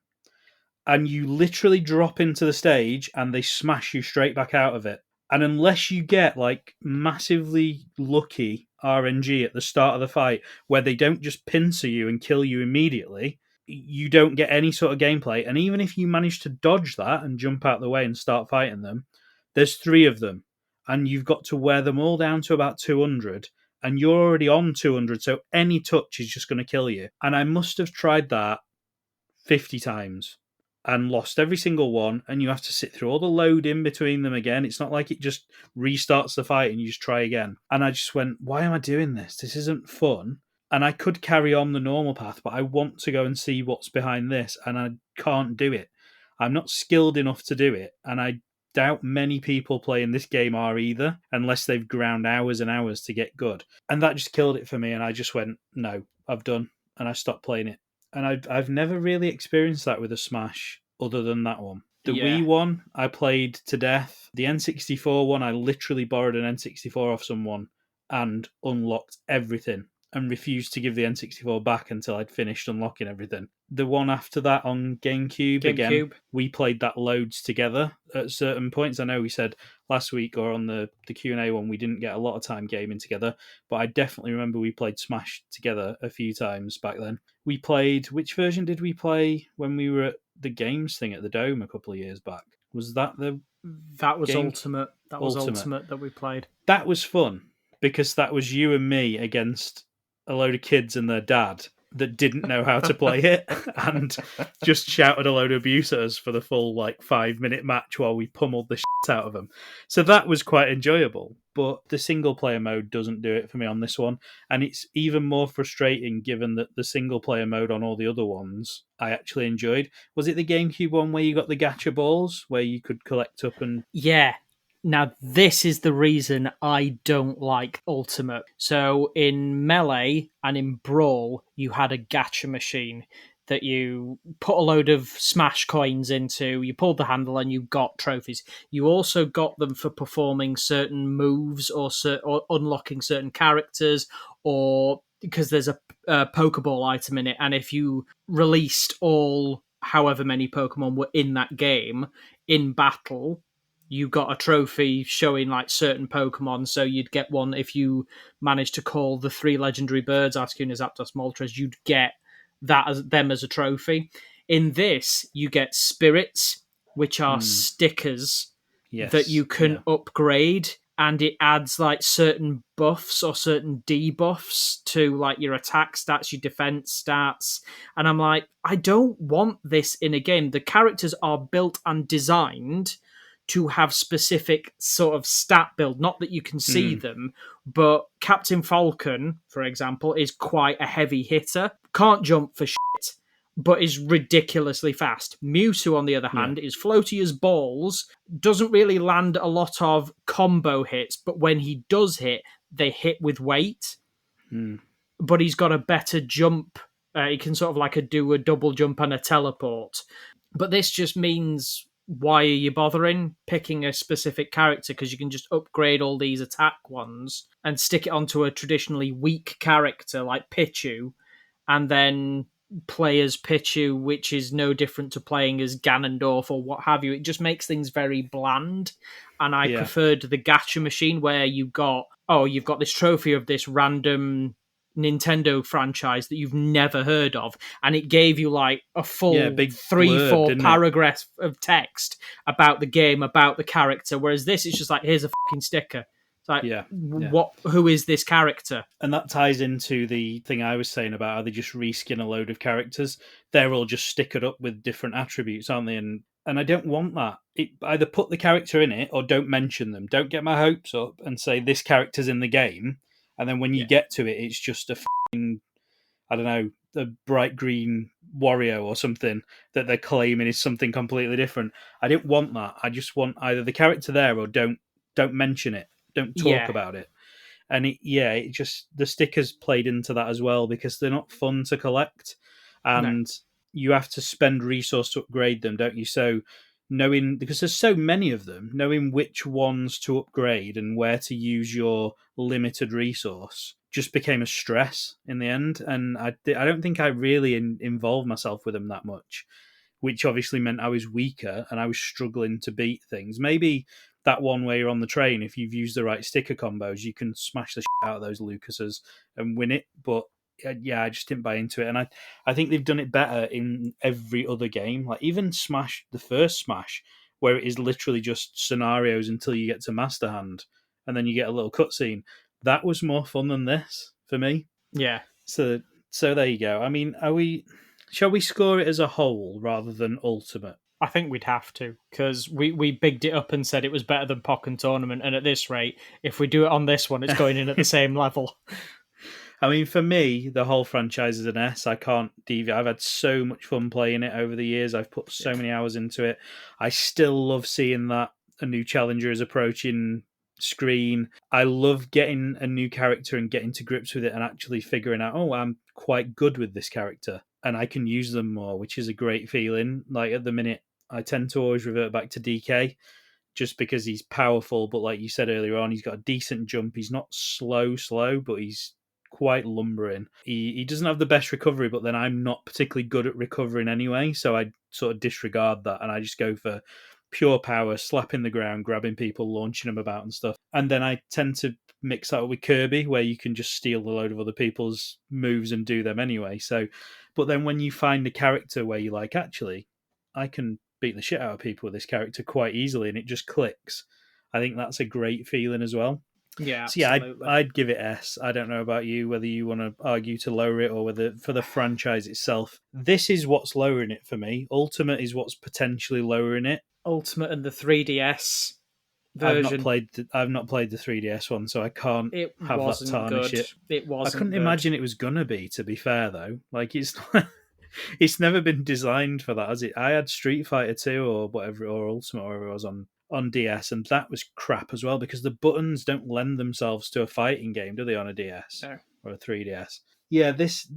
And you literally drop into the stage, and they smash you straight back out of it. And unless you get, like, massively lucky RNG at the start of the fight, where they don't just pincer you and kill you immediately... you don't get any sort of gameplay. And even if you manage to dodge that and jump out the way and start fighting them, there's 3 of them. And you've got to wear them all down to about 200. And you're already on 200, so any touch is just going to kill you. And I must have tried that 50 times and lost every single one. And you have to sit through all the load in between them again. It's not like it just restarts the fight and you just try again. And I just went, why am I doing this? This isn't fun. And I could carry on the normal path, but I want to go and see what's behind this, and I can't do it. I'm not skilled enough to do it, and I doubt many people playing this game are either, unless they've ground hours and hours to get good. And that just killed it for me, and I just went, no, I've done, and I stopped playing it. And I've never really experienced that with a Smash other than that one. The Wii one, I played to death. The N64 one, I literally borrowed an N64 off someone and unlocked everything, and refused to give the N64 back until I'd finished unlocking everything. The one after that on GameCube, again, we played that loads together at certain points. I know we said last week or on the Q&A one we didn't get a lot of time gaming together, but I definitely remember we played Smash together a few times back then. We played... Which version did we play when we were at the games thing at the Dome a couple of years back? Was that the... That was game? Ultimate. That was Ultimate that we played. That was fun, because that was you and me against a load of kids and their dad that didn't know how to play it and just shouted a load of abuse at us for the full 5-minute match while we pummeled the shit out of them. So that was quite enjoyable. But the single player mode doesn't do it for me on this one. And it's even more frustrating given that the single player mode on all the other ones I actually enjoyed. Was it the GameCube one where you got the gacha balls where you could collect up and... Yeah. Now, this is the reason I don't like Ultimate. So, in Melee and in Brawl, you had a gacha machine that you put a load of Smash coins into, you pulled the handle and you got trophies. You also got them for performing certain moves or unlocking certain characters, or because there's a Pokeball item in it, and if you released all however many Pokemon were in that game in battle, you got a trophy showing certain Pokemon. So you'd get one if you managed to call the 3 legendary birds, Articuno, Zapdos, Moltres, you'd get them as a trophy. In this, you get spirits, which are stickers that you can upgrade, and it adds certain buffs or certain debuffs to your attack stats, your defense stats. And I'm like, I don't want this in a game. The characters are built and designed to have specific sort of stat build. Not that you can see them, but Captain Falcon, for example, is quite a heavy hitter. Can't jump for shit, but is ridiculously fast. Mewtwo, on the other hand, is floaty as balls, doesn't really land a lot of combo hits, but when he does hit, they hit with weight. But he's got a better jump. He can sort of do a double jump and a teleport. But this just means, why are you bothering picking a specific character? Because you can just upgrade all these attack ones and stick it onto a traditionally weak character like Pichu, and then play as Pichu, which is no different to playing as Ganondorf or what have you. It just makes things very bland. And I preferred the gacha machine where you've got this trophy of this random Nintendo franchise that you've never heard of, and it gave you a full big 3-4 paragraph of text about the game, about the character, whereas this is just here's a fucking sticker. It's who is this character? And that ties into the thing I was saying about how they just reskin a load of characters. They're all just stickered up with different attributes, aren't they? And I don't want that. Either put the character in it or don't mention them. Don't get my hopes up and say this character's in the game, and then when you get to it, it's just a fucking, I don't know, a bright green Wario or something that they're claiming is something completely different. I don't want that. I just want either the character there or don't mention it. Don't talk about it. And it just, the stickers played into that as well, because they're not fun to collect, and you have to spend resource to upgrade them, don't you? So because there's so many of them, knowing which ones to upgrade and where to use your limited resource just became a stress in the end. And I don't think I really involved myself with them that much, which obviously meant I was weaker and I was struggling to beat things. Maybe that one where you're on the train, if you've used the right sticker combos, you can smash the shit out of those Lucases and win it. But I just didn't buy into it. And I think they've done it better in every other game. Even Smash, the first Smash, where it is literally just scenarios until you get to Master Hand, and then you get a little cutscene. That was more fun than this for me. Yeah. So there you go. I mean, shall we score it as a whole rather than Ultimate? I think we'd have to, because we bigged it up and said it was better than Pokkén Tournament, and at this rate, if we do it on this one, it's going in at the same level. I mean, for me, the whole franchise is an S. I can't deviate. I've had so much fun playing it over the years. I've put so many hours into it. I still love seeing that a new challenger is approaching screen. I love getting a new character and getting to grips with it and actually figuring out, I'm quite good with this character and I can use them more, which is a great feeling. At the minute, I tend to always revert back to DK just because he's powerful, but like you said earlier on, he's got a decent jump. He's not slow, but he's quite lumbering. He doesn't have the best recovery, but then I'm not particularly good at recovering anyway, so I sort of disregard that and I just go for pure power, slapping the ground, grabbing people, launching them about and stuff. And then I tend to mix that up with Kirby, where you can just steal a load of other people's moves and do them anyway. So, but then when you find a character where you're like, actually, I can beat the shit out of people with this character quite easily and it just clicks, I think that's a great feeling as well. Yeah, So yeah, absolutely. I'd give it S. I don't know about you, whether you want to argue to lower it or whether for the franchise itself. This is what's lowering it for me. Ultimate is what's potentially lowering it. Ultimate and the 3DS I've not version. played the 3DS one, so I can't It have that wasn't tarnish good. it. It I wasn't couldn't good. imagine it was gonna be, to be fair though. Like it's it's never been designed for that, has it? I had Street Fighter 2 or whatever, or Ultimate, or whatever it was on DS, and that was crap as well because the buttons don't lend themselves to a fighting game, do they, on a DS No. or a 3DS? Yeah, this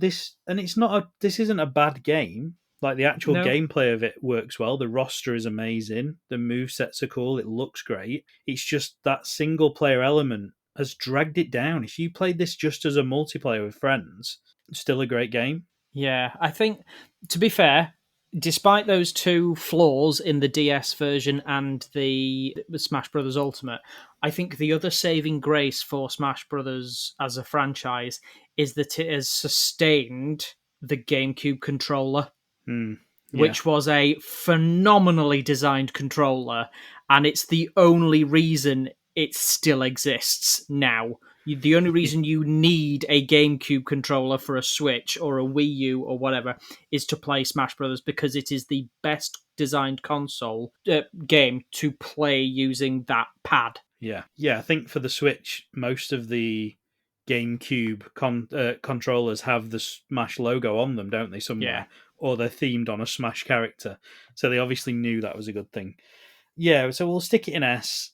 and this isn't a bad game. Like the actual No. gameplay of it works well. The roster is amazing. The movesets are cool. It looks great. It's just that single player element has dragged it down. If you played this just as a multiplayer with friends, it's still a great game. Yeah, I think, to be fair, despite those two flaws in the DS version and the Smash Brothers Ultimate, I think the other saving grace for Smash Brothers as a franchise is that it has sustained the GameCube controller, Yeah. which was a phenomenally designed controller, and it's the only reason it still exists now. The only reason you need a GameCube controller for a Switch or a Wii U or whatever is to play Smash Brothers, because it is the best designed console game to play using that pad. Yeah. I think for the Switch, most of the GameCube controllers have the Smash logo on them, don't they, somewhere? Yeah. Or they're themed on a Smash character. So they obviously knew that was a good thing. Yeah, so we'll stick it in S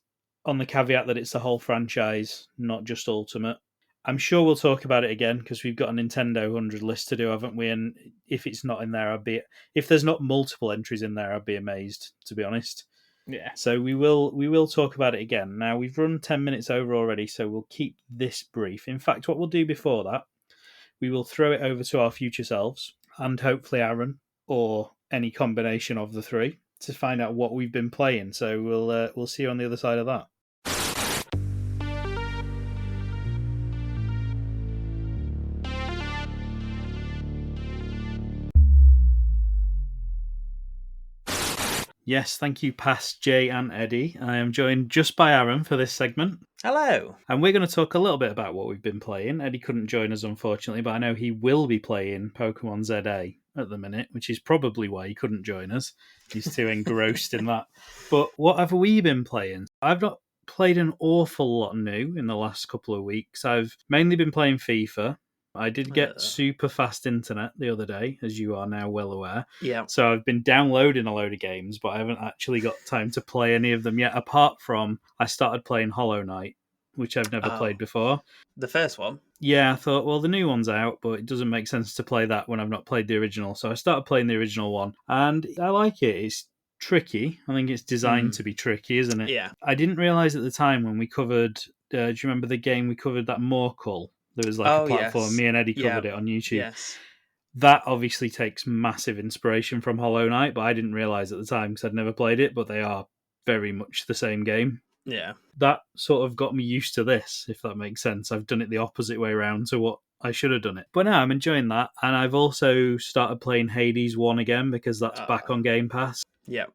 on the caveat that it's the whole franchise, not just Ultimate. I'm sure we'll talk about it again because we've got a Nintendo 100 list to do, haven't we? And if it's not in there, if there's not multiple entries in there, I'd be amazed, to be honest. Yeah. So we will talk about it again. Now we've run 10 minutes over already, so we'll keep this brief. In fact, what we'll do before that, we will throw it over to our future selves and hopefully Aaron or any combination of the three to find out what we've been playing. So we'll see you on the other side of that. Yes, thank you, Pass, Jay, and Eddie. I am joined just by Aaron for this segment. Hello. And we're going to talk a little bit about what we've been playing. Eddie couldn't join us, unfortunately, but I know he will be playing Pokemon ZA at the minute, which is probably why he couldn't join us. He's too engrossed in that. But what have we been playing? I've not played an awful lot new in the last couple of weeks. I've mainly been playing FIFA. I did get super fast internet the other day, as you are now well aware. Yeah. So I've been downloading a load of games, but I haven't actually got time to play any of them yet, apart from I started playing Hollow Knight, which I've never played before. The first one? Yeah, I thought, well, the new one's out, but it doesn't make sense to play that when I've not played the original. So I started playing the original one, and I like it. It's tricky. I think it's designed to be tricky, isn't it? Yeah. I didn't realise at the time when we covered, do you remember the game we covered, that Morkel? There was like a platform. Yes. Me and Eddie covered it on YouTube. Yes. That obviously takes massive inspiration from Hollow Knight, but I didn't realise at the time because I'd never played it, but they are very much the same game. Yeah. That sort of got me used to this, if that makes sense. I've done it the opposite way around to what I should have done it. But now I'm enjoying that, and I've also started playing Hades 1 again because that's back on Game Pass. Yeah.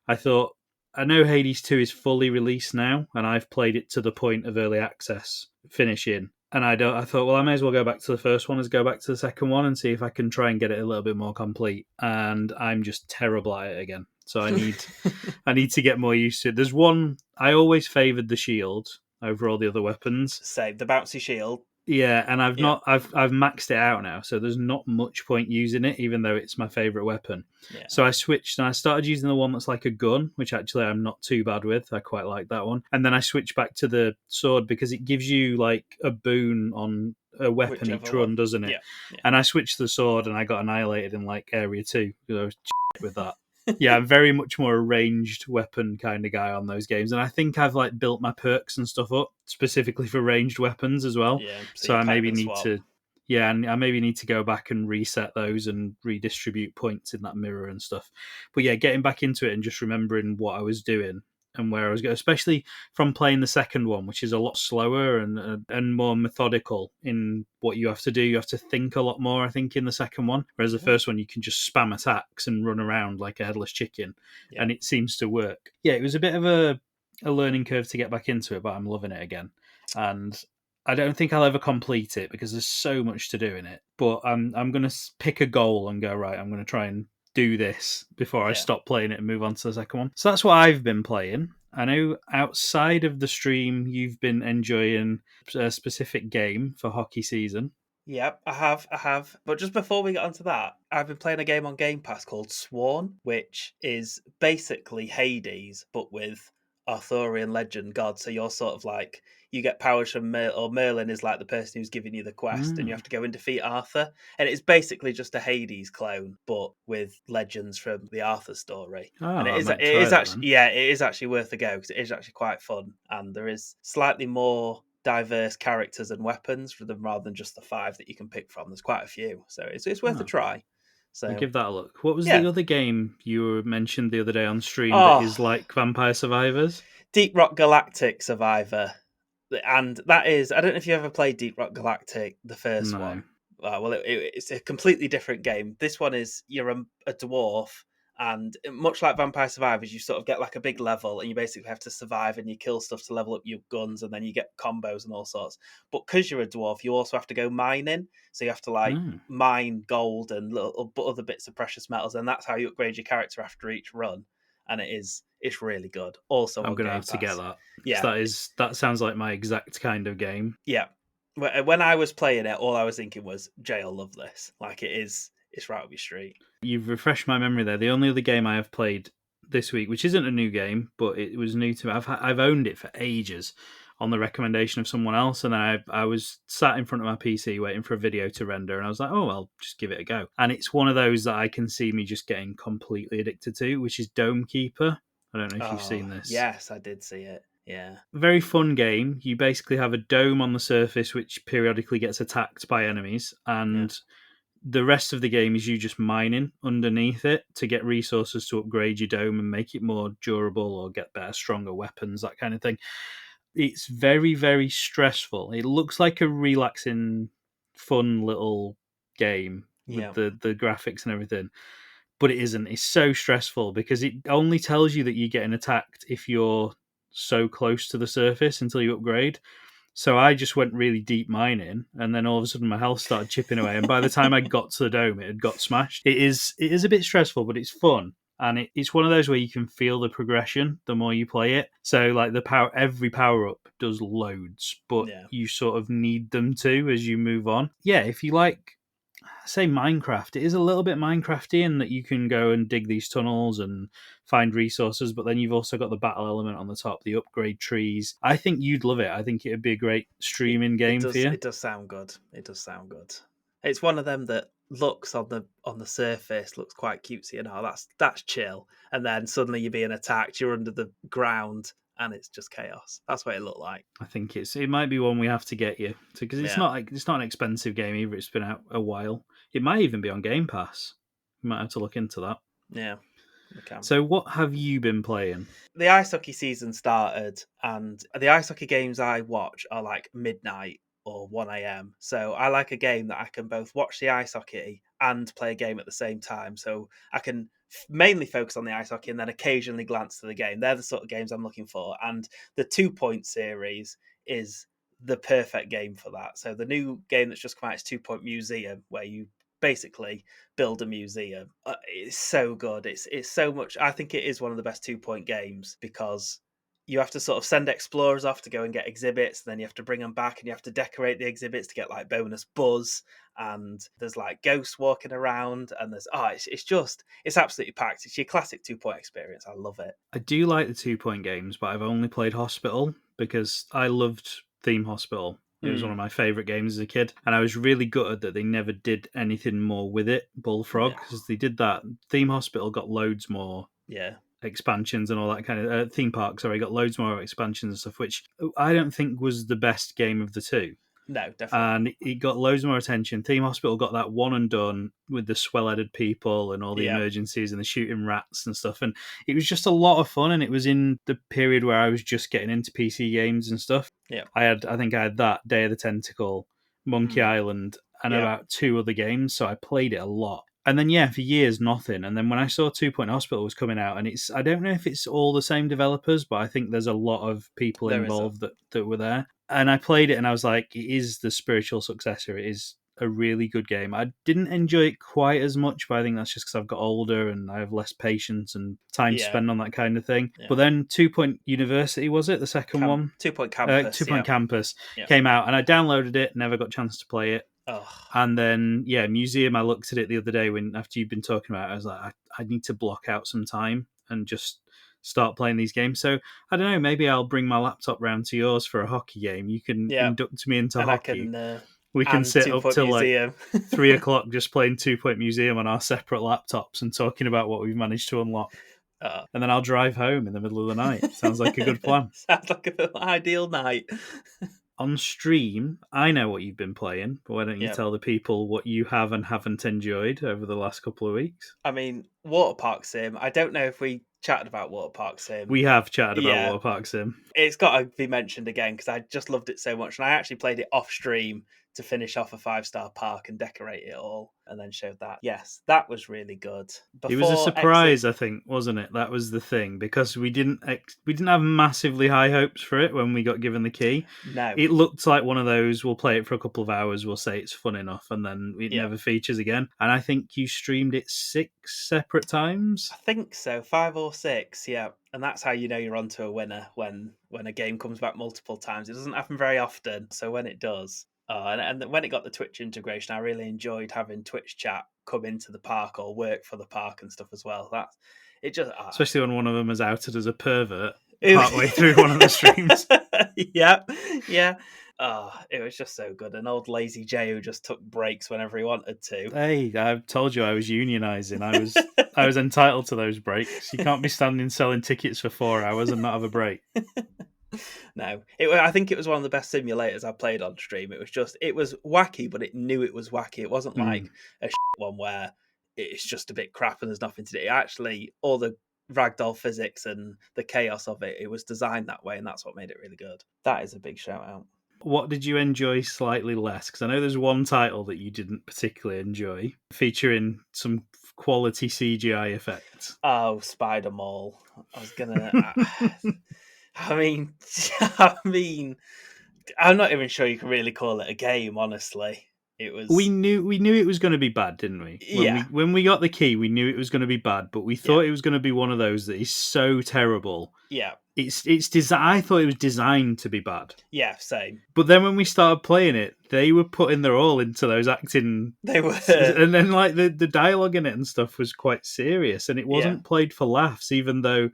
I know Hades 2 is fully released now, and I've played it to the point of early access finishing. And I thought, well, I may as well go back to the first one as go back to the second one and see if I can try and get it a little bit more complete. And I'm just terrible at it again. So I need to get more used to it. There's one, I always favoured the shield over all the other weapons. Save the bouncy shield. Yeah, and I've maxed it out now, so there's not much point using it, even though it's my favourite weapon. Yeah. So I switched and I started using the one that's like a gun, which actually I'm not too bad with. I quite like that one. And then I switched back to the sword because it gives you like a boon on a weapon each run, doesn't it? Yeah. And I switched to the sword and I got annihilated in like area 2 because I was with that. Yeah, I'm very much more a ranged weapon kind of guy on those games, and I think I've like built my perks and stuff up specifically for ranged weapons as well. Yeah, so I maybe need to go back and reset those and redistribute points in that mirror and stuff. But yeah, getting back into it and just remembering what I was doing and where I was going, especially from playing the second one, which is a lot slower and more methodical in what you have to do. You have to think a lot more, I think, in the second one. Whereas the first one, you can just spam attacks and run around like a headless chicken, and it seems to work. Yeah, it was a bit of a learning curve to get back into it, but I'm loving it again. and I don't think I'll ever complete it because there's so much to do in it. But I'm going to pick a goal and go, right, I'm going to try and do this before I stop playing it and move on to the second one. So that's what I've been playing. I know outside of the stream, you've been enjoying a specific game for hockey season. Yep, I have. But just before we get onto that, I've been playing a game on Game Pass called Sworn, which is basically Hades, but with Arthurian legend gods. So you're sort of like, you get powers from Merlin is like the person who's giving you the quest, and you have to go and defeat Arthur. And it's basically just a Hades clone, but with legends from the Arthur story. Oh, And I it might is try actually, yeah, it is actually worth a go because it is actually quite fun, and there is slightly more diverse characters and weapons for them rather than just the 5 that you can pick from. There's quite a few, so it's worth a try. So I'll give that a look. What was the other game you mentioned the other day on stream that is like Vampire Survivors? Deep Rock Galactic Survivor, and that is, I don't know if you ever played Deep Rock Galactic, the first one. Well, it's a completely different game. This one is you're a dwarf. And much like Vampire Survivors, you sort of get like a big level and you basically have to survive and you kill stuff to level up your guns and then you get combos and all sorts. But because you're a dwarf, you also have to go mining. So you have to like mine gold and little other bits of precious metals. And that's how you upgrade your character after each run. And it's really good. Also, I'm going to have to get that. Yeah. That sounds like my exact kind of game. Yeah. When I was playing it, all I was thinking was, Jay will love this. Like it's right up your street. You've refreshed my memory there. The only other game I have played this week, which isn't a new game, but it was new to me. I've owned it for ages on the recommendation of someone else, and I was sat in front of my PC waiting for a video to render, and I was like, oh, I'll just give it a go. And it's one of those that I can see me just getting completely addicted to, which is Dome Keeper. I don't know if you've seen this. Yes, I did see it. Yeah. Very fun game. You basically have a dome on the surface which periodically gets attacked by enemies, and the rest of the game is you just mining underneath it to get resources to upgrade your dome and make it more durable or get better, stronger weapons, that kind of thing. It's very, very stressful. It looks like a relaxing, fun little game with the graphics and everything, but it isn't. It's so stressful because it only tells you that you're getting attacked if you're so close to the surface until you upgrade. So I just went really deep mining, and then all of a sudden my health started chipping away. And by the time I got to the dome, it had got smashed. It is a bit stressful, but it's fun. And it's one of those where you can feel the progression the more you play it. So like every power up does loads, but you sort of need them to as you move on. Yeah, if you like, say Minecraft, it is a little bit Minecrafty in that you can go and dig these tunnels and find resources, but then you've also got the battle element on the top, the upgrade trees. I think you'd love it. I think it would be a great streaming game for you. It does sound good. It's one of them that looks on the surface looks quite cutesy and that's chill, and then suddenly you're being attacked, you're under the ground, and it's just chaos. That's what it looked like. I think it might be one we have to get you to, because it's not an expensive game either. It's been out a while. It might even be on Game Pass. You might have to look into that. Yeah. So what have you been playing? The ice hockey season started, and the ice hockey games I watch are like midnight or 1 a.m. So I like a game that I can both watch the ice hockey and play a game at the same time. So I can mainly focus on the ice hockey and then occasionally glance to the game. They're the sort of games I'm looking for. And the 2 Point series is the perfect game for that. So the new game that's just come out is 2 Point Museum, where you basically build a museum. It's so good. It's so much. I think it is one of the best 2 Point games because you have to sort of send explorers off to go and get exhibits, and then you have to bring them back and you have to decorate the exhibits to get like bonus buzz, and there's like ghosts walking around, and there's it's absolutely packed. It's your classic 2 Point experience. I love it. I do like the 2 Point games, but I've only played Hospital because I loved Theme Hospital. It was one of my favourite games as a kid, and I was really gutted that they never did anything more with it, Bullfrog, because they did that. Theme Hospital got loads more expansions and all that kind of... Theme Park, sorry, got loads more expansions and stuff, which I don't think was the best game of the two. No, definitely. And it got loads more attention. Theme Hospital got that one and done with the swell-headed people and all the emergencies and the shooting rats and stuff. And it was just a lot of fun. And it was in the period where I was just getting into PC games and stuff. Yeah. I think I had that, Day of the Tentacle, Monkey Island, and about 2 other games. So I played it a lot. And then, for years, nothing. And then when I saw 2 Point Hospital was coming out, and I don't know if it's all the same developers, but I think there's a lot of people involved that were there. And I played it and I was like, it is the spiritual successor. It is a really good game. I didn't enjoy it quite as much, but I think that's just because I've got older and I have less patience and time to spend on that kind of thing. Yeah. But then 2 Point University, was it? The second one? 2 Point Campus. 2 Point Campus came out and I downloaded it, never got a chance to play it. Oh. And then, Museum, I looked at it the other day after you'd been talking about it, I was like, I need to block out some time and just start playing these games. So, I don't know, maybe I'll bring my laptop round to yours for a hockey game. You can induct me into hockey. We can sit up till like 3 o'clock just playing 2 Point Museum on our separate laptops and talking about what we've managed to unlock. And then I'll drive home in the middle of the night. Sounds like a good plan. Sounds like an ideal night. On stream, I know what you've been playing, but why don't you tell the people what you have and haven't enjoyed over the last couple of weeks? I mean, Water Park Sim. I don't know if we chatted about Water Park Sim. We have chatted about Water Park Sim. It's got to be mentioned again because I just loved it so much. And I actually played it off stream to finish off a 5-star park and decorate it all and then showed that. Yes, that was really good. It was a surprise, I think, wasn't it? That was the thing, because we didn't have massively high hopes for it when we got given the key. No. It looked like one of those, we'll play it for a couple of hours, we'll say it's fun enough, and then it never features again. And I think you streamed it 6 separate times? I think so, 5 or 6, yeah. And that's how you know you're onto a winner, when a game comes back multiple times. It doesn't happen very often, so when it does... and when it got the Twitch integration, I really enjoyed having Twitch chat come into the park or work for the park and stuff as well. Especially when one of them is outed as a pervert partway through one of the streams. Yeah. It was just so good. An old lazy J who just took breaks whenever he wanted to. Hey, I told you I was unionising. I was entitled to those breaks. You can't be standing selling tickets for 4 hours and not have a break. No, I think it was one of the best simulators I played on stream. It was wacky, but it knew it was wacky. It wasn't like a one where it's just a bit crap and there's nothing to do. Actually, all the ragdoll physics and the chaos of it was designed that way, and that's what made it really good. That is a big shout out. What did you enjoy slightly less? Because I know there's one title that you didn't particularly enjoy, featuring some quality CGI effects. Oh, Spider Mall. I was gonna... I mean, I'm not even sure you can really call it a game, honestly. It was. We knew it was going to be bad, didn't we? When we got the key, we knew it was going to be bad, but we thought it was going to be one of those that is so terrible. Yeah. It's I thought it was designed to be bad. Yeah, same. But then when we started playing it, they were putting their all into those acting. They were. And then like the dialogue in it and stuff was quite serious, and it wasn't played for laughs, even though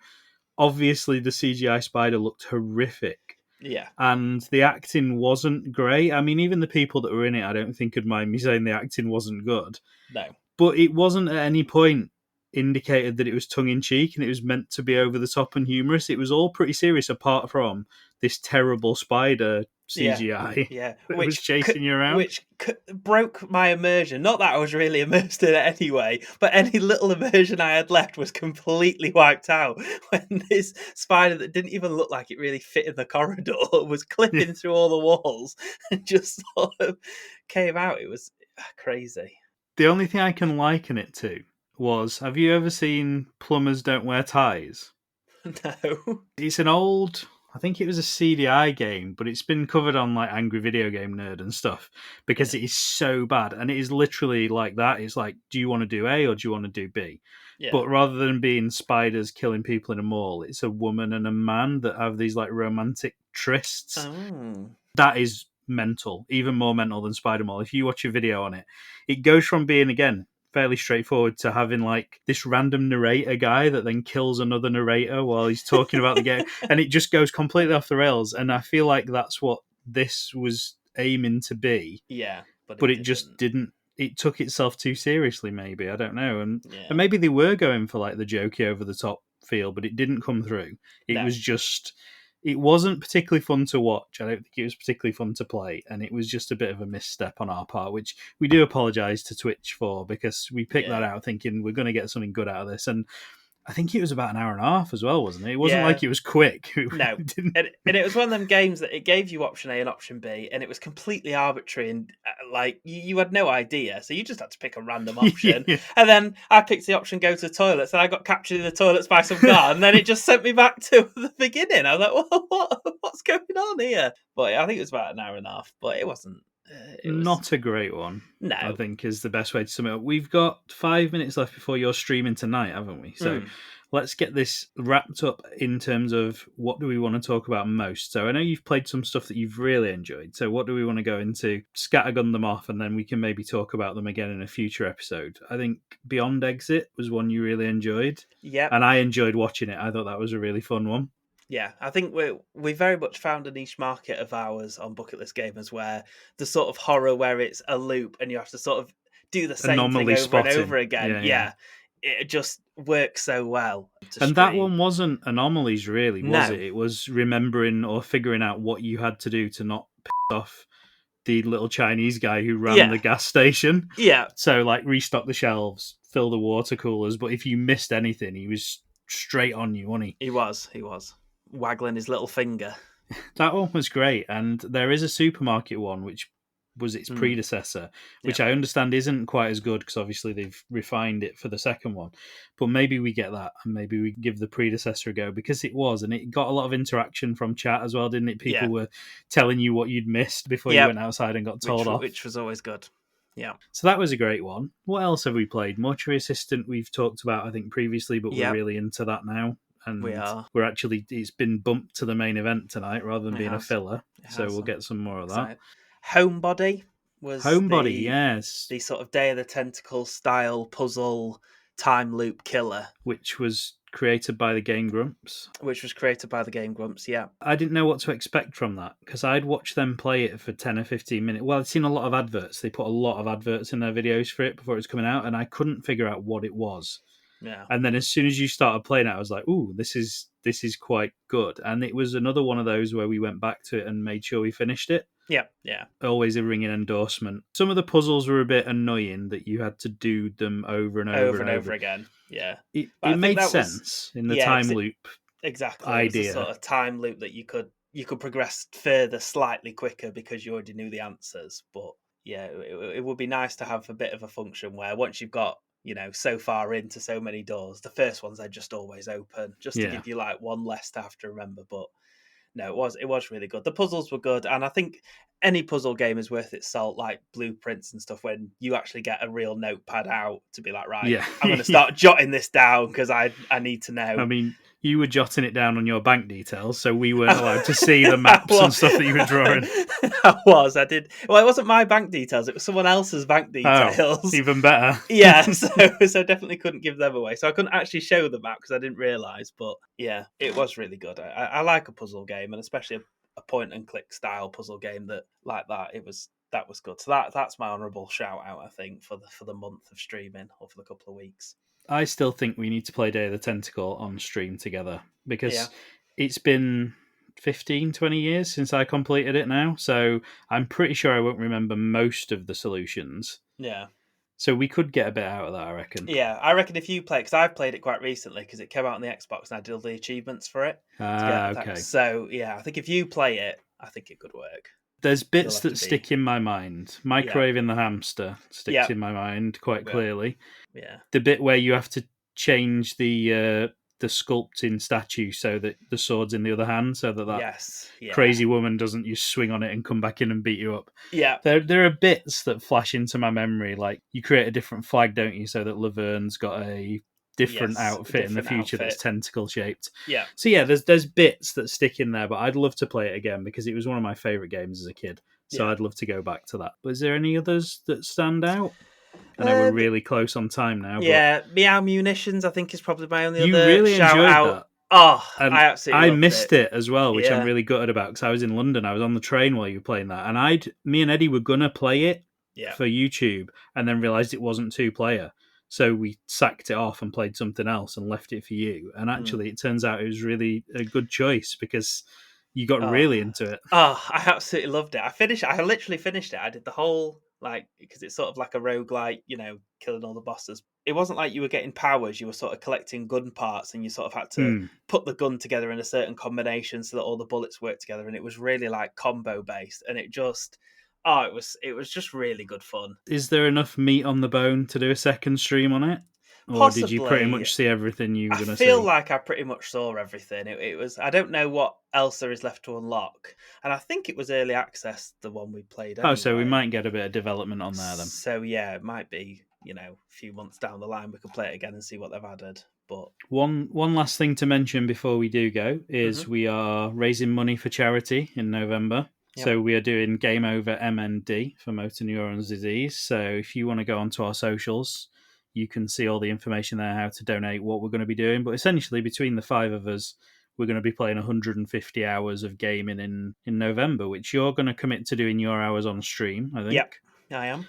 obviously the CGI spider looked horrific. Yeah. And the acting wasn't great. I mean, even the people that were in it, I don't think could mind me saying the acting wasn't good. No. But it wasn't at any point indicated that it was tongue-in-cheek and it was meant to be over the top and humorous. It was all pretty serious, apart from this terrible spider CGI that was chasing you around. Which broke my immersion. Not that I was really immersed in it anyway, but any little immersion I had left was completely wiped out when this spider that didn't even look like it really fit in the corridor was clipping through all the walls and just sort of came out. It was crazy. The only thing I can liken it to was, have you ever seen Plumbers Don't Wear Ties? No. It's an old... I think it was a CDI game, but it's been covered on like Angry Video Game Nerd and stuff because it is so bad. And it is literally like that. It's like, do you want to do A or do you want to do B? Yeah. But rather than being spiders killing people in a mall, it's a woman and a man that have these like romantic trysts. Oh. That is mental, even more mental than Spider Mall. If you watch a video on it, it goes from being, again, fairly straightforward to having like this random narrator guy that then kills another narrator while he's talking about the game, and it just goes completely off the rails. And I feel like that's what this was aiming to be. Yeah, but it just didn't. It took itself too seriously, maybe. I don't know, and maybe they were going for like the jokey over the top feel, but it didn't come through. It was just. It wasn't particularly fun to watch. I don't think it was particularly fun to play, and it was just a bit of a misstep on our part, which we do apologise to Twitch for, because we picked that out thinking we're going to get something good out of this, and I think it was about an hour and a half as well, wasn't it? It wasn't like it was quick. No, and it was one of them games that it gave you option A and option B, and it was completely arbitrary, and like you had no idea, so you just had to pick a random option. And then I picked the option go to the toilets, and I got captured in the toilets by some guard, and then it just sent me back to the beginning. I was like, what's going on here? But I think it was about an hour and a half, but it wasn't. It was not a great one. No. I think is the best way to sum it up. We've got 5 minutes left before you're streaming tonight, haven't we? So let's get this wrapped up in terms of what do we want to talk about most. So I know you've played some stuff that you've really enjoyed. So what do we want to go into? Scattergun them off, and then we can maybe talk about them again in a future episode. I think Beyond Exit was one you really enjoyed. Yeah. And I enjoyed watching it. I thought that was a really fun one. Yeah, I think we very much found a niche market of ours on Bucket List Gamers where the sort of horror where it's a loop and you have to sort of do the same Anomaly thing over spotting. and over again. Yeah. It just works so well. And that one wasn't anomalies, really, was No. it? It was remembering or figuring out what you had to do to not piss off the little Chinese guy who ran the gas station. Yeah. So, like, restock the shelves, fill the water coolers, but if you missed anything, he was straight on you, wasn't he? He was. Waggling his little finger. That one was great, and there is a supermarket one, which was its predecessor, which I understand isn't quite as good because obviously they've refined it for the second one. But maybe we get that, and maybe we give the predecessor a go because it was, and it got a lot of interaction from chat as well, didn't it? People were telling you what you'd missed before you went outside and got told off, which was always good. Yeah. So that was a great one. What else have we played? Mortuary Assistant we've talked about, I think, previously, but we're really into that now. And we are. We're actually, it's been bumped to the main event tonight rather than being a filler. So we'll get some more of that. Homebody was yes. The sort of Day of the Tentacle style puzzle time loop killer. Which was created by the Game Grumps. Yeah. I didn't know what to expect from that because I'd watched them play it for 10 or 15 minutes. Well, I'd seen a lot of adverts. They put a lot of adverts in their videos for it before it was coming out, and I couldn't figure out what it was. Yeah. And then as soon as you started playing it, I was like, ooh, this is quite good. And it was another one of those where we went back to it and made sure we finished it. Yeah. Always a ringing endorsement. Some of the puzzles were a bit annoying that you had to do them over and over again. Yeah. It made sense in the time loop. Exactly. Idea. It was a sort of time loop that you could progress further slightly quicker because you already knew the answers. But yeah, it would be nice to have a bit of a function where once you've got, so far into so many doors, the first ones are just always open, just to give you like one less to have to remember. But no, it was really good. The puzzles were good, and I think any puzzle game is worth its salt, like blueprints and stuff, when you actually get a real notepad out to be like, right, I'm going to start jotting this down because I need to know. I mean, you were jotting it down on your bank details, so we weren't allowed to see the maps and stuff that you were drawing. I did. Well, it wasn't my bank details; it was someone else's bank details. Oh, even better. Yeah, so definitely couldn't give them away. So I couldn't actually show the map because I didn't realise. But yeah, it was really good. I like a puzzle game, and especially a point and click style puzzle game that that was good. So that's my honourable shout out, I think, for the month of streaming or for the couple of weeks. I still think we need to play Day of the Tentacle on stream together because it's been 15, 20 years since I completed it now. So I'm pretty sure I won't remember most of the solutions. Yeah. So we could get a bit out of that, I reckon. Yeah, I reckon if you play, because I've played it quite recently because it came out on the Xbox and I did all the achievements for it. Okay. So yeah, I think if you play it, I think it could work. There's bits that stick in my mind. Microwaving the hamster sticks in my mind quite clearly. Yeah. The bit where you have to change the sculpting statue so that the sword's in the other hand, so that crazy woman doesn't just swing on it and come back in and beat you up. Yeah. There are bits that flash into my memory, like you create a different flag, don't you, so that Laverne's got a different outfit in the future that's tentacle shaped. Yeah. So yeah, there's bits that stick in there, but I'd love to play it again because it was one of my favourite games as a kid. So I'd love to go back to that. But is there any others that stand out? I know we're really close on time now. Yeah, Meow Munitions, I think, is probably my only you other really shout enjoyed out. That. Oh, and I absolutely missed it as well, which I'm really gutted about because I was in London. I was on the train while you were playing that, and me and Eddie were gonna play it for YouTube, and then realised it wasn't 2-player. So we sacked it off and played something else and left it for you. And actually, it turns out it was really a good choice because you got really into it. Oh, I absolutely loved it. I literally finished it. I did the whole, because it's sort of like a roguelike, killing all the bosses. It wasn't like you were getting powers. You were sort of collecting gun parts and you sort of had to put the gun together in a certain combination so that all the bullets work together. And it was really like combo based. And it just... it was just really good fun. Is there enough meat on the bone to do a second stream on it? Or did you pretty Possibly. much see everything you were I going to feel see? like I pretty much saw everything. It was. I don't know what else there is left to unlock, and I think it was early access, the one we played anyway. Oh, so we might get a bit of development on there then. So yeah, it might be, a few months down the line we could play it again and see what they've added. But One last thing to mention before we do go is Mm-hmm. we are raising money for charity in November. Yep. So we are doing Game Over MND for motor neurons disease. So if you want to go onto our socials, you can see all the information there, how to donate, what we're going to be doing. But essentially, between the 5 of us, we're going to be playing 150 hours of gaming in November, which you're going to commit to doing your hours on stream, I think. Yep, I am.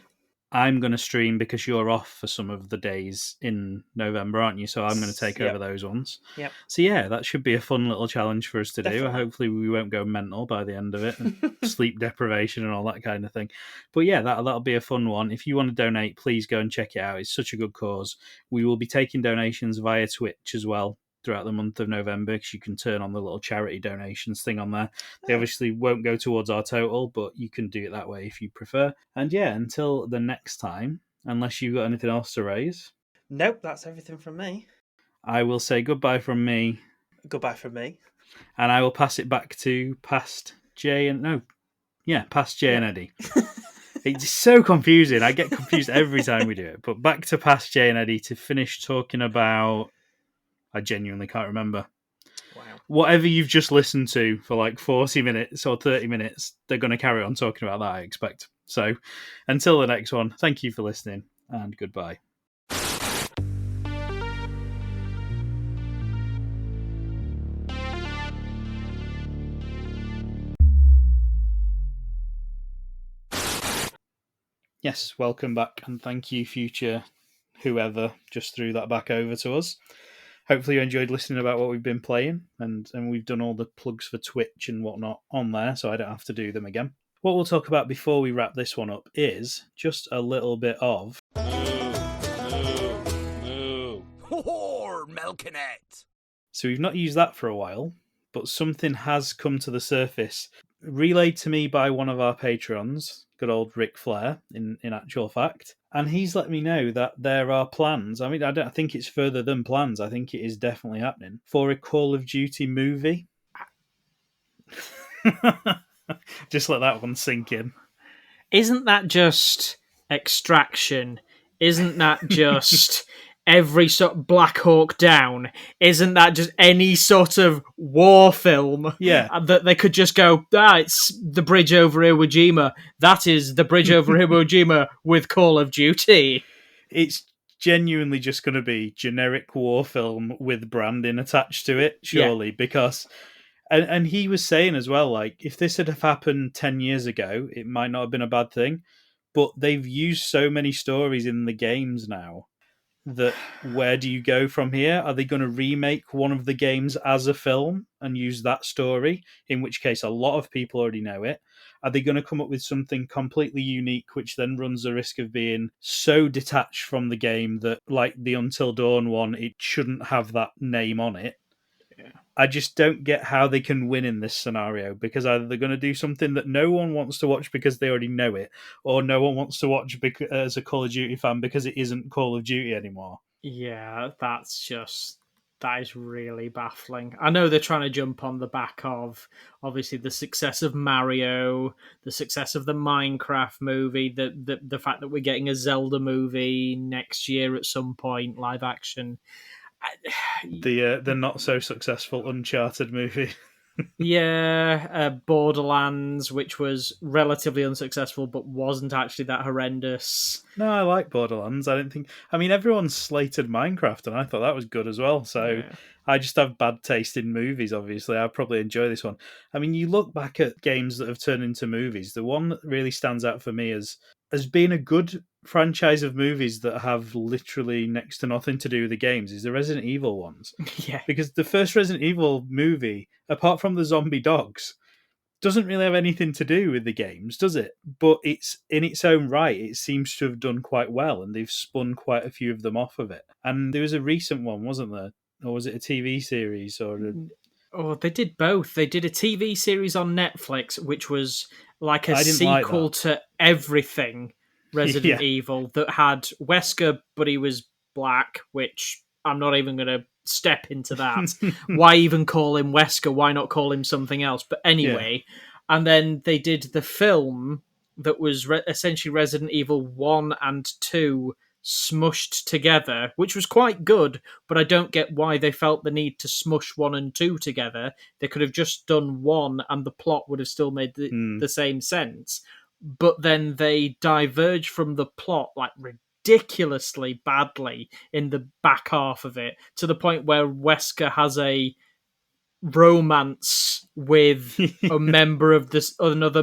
I'm going to stream because you're off for some of the days in November, aren't you? So I'm going to take Yep. over those ones. Yep. So yeah, that should be a fun little challenge for us to do. Definitely. Hopefully we won't go mental by the end of it, and sleep deprivation and all that kind of thing. But yeah, that'll be a fun one. If you want to donate, please go and check it out. It's such a good cause. We will be taking donations via Twitch as well throughout the month of November, because you can turn on the little charity donations thing on there. They obviously won't go towards our total, but you can do it that way if you prefer. And yeah, until the next time, unless you've got anything else to raise, Nope, that's everything from me. I will say goodbye from me, Goodbye from me. and I will pass it back to past Jay and Eddie. It's so confusing. I get confused every time we do it. But back to past Jay and Eddie to finish talking about. I genuinely can't remember. Wow. Whatever you've just listened to for like 40 minutes or 30 minutes, they're going to carry on talking about that, I expect. So until the next one, thank you for listening, and goodbye. Yes, welcome back, and thank you, future whoever just threw that back over to us. Hopefully you enjoyed listening about what we've been playing, and we've done all the plugs for Twitch and whatnot on there, so I don't have to do them again. What we'll talk about before we wrap this one up is just a little bit of... Moo. Or milking it. So we've not used that for a while, but something has come to the surface, relayed to me by one of our patrons, good old RicFlair, in actual fact. And he's let me know that there are plans. I mean, I don't think it's further than plans. I think it is definitely happening for a Call of Duty movie. Just let that one sink in. Isn't that just Extraction? Isn't that just every sort of Black Hawk Down? Isn't that just any sort of war film? Yeah. That they could just go, it's the bridge over Iwo Jima. That is the bridge over Iwo Jima with Call of Duty. It's genuinely just going to be generic war film with branding attached to it, surely, because... And he was saying as well, like, if this had have happened 10 years ago, it might not have been a bad thing. But they've used so many stories in the games now that where do you go from here? Are they going to remake one of the games as a film and use that story? In which case, a lot of people already know it. Are they going to come up with something completely unique, which then runs the risk of being so detached from the game that, like the Until Dawn one, it shouldn't have that name on it? I just don't get how they can win in this scenario, because either they're going to do something that no one wants to watch because they already know it, or no one wants to watch as a Call of Duty fan because it isn't Call of Duty anymore. Yeah, that is really baffling. I know they're trying to jump on the back of, obviously, the success of Mario, the success of the Minecraft movie, the fact that we're getting a Zelda movie next year at some point, live action. The not so successful Uncharted movie. Borderlands, which was relatively unsuccessful but wasn't actually that horrendous. No, I like Borderlands. I mean, everyone slated Minecraft, and I thought that was good as well. So I just have bad taste in movies, obviously. I'll probably enjoy this one. I mean, you look back at games that have turned into movies, the one that really stands out for me as being a good franchise of movies that have literally next to nothing to do with the games is the Resident Evil ones. Yeah. Because the first Resident Evil movie, apart from the zombie dogs, doesn't really have anything to do with the games, does it? But it's in its own right, it seems to have done quite well, and they've spun quite a few of them off of it. And there was a recent one, wasn't there? Or was it a TV series? Oh, they did both. They did a TV series on Netflix, which was like a sequel to everything Resident Evil, that had Wesker, but he was black, which I'm not even going to step into that. Why even call him Wesker? Why not call him something else? But anyway, and then they did the film that was essentially Resident Evil 1 and 2 smushed together, which was quite good, but I don't get why they felt the need to smush 1 and 2 together. They could have just done 1 and the plot would have still made the same sense. But then they diverge from the plot like ridiculously badly in the back half of it, to the point where Wesker has a romance with another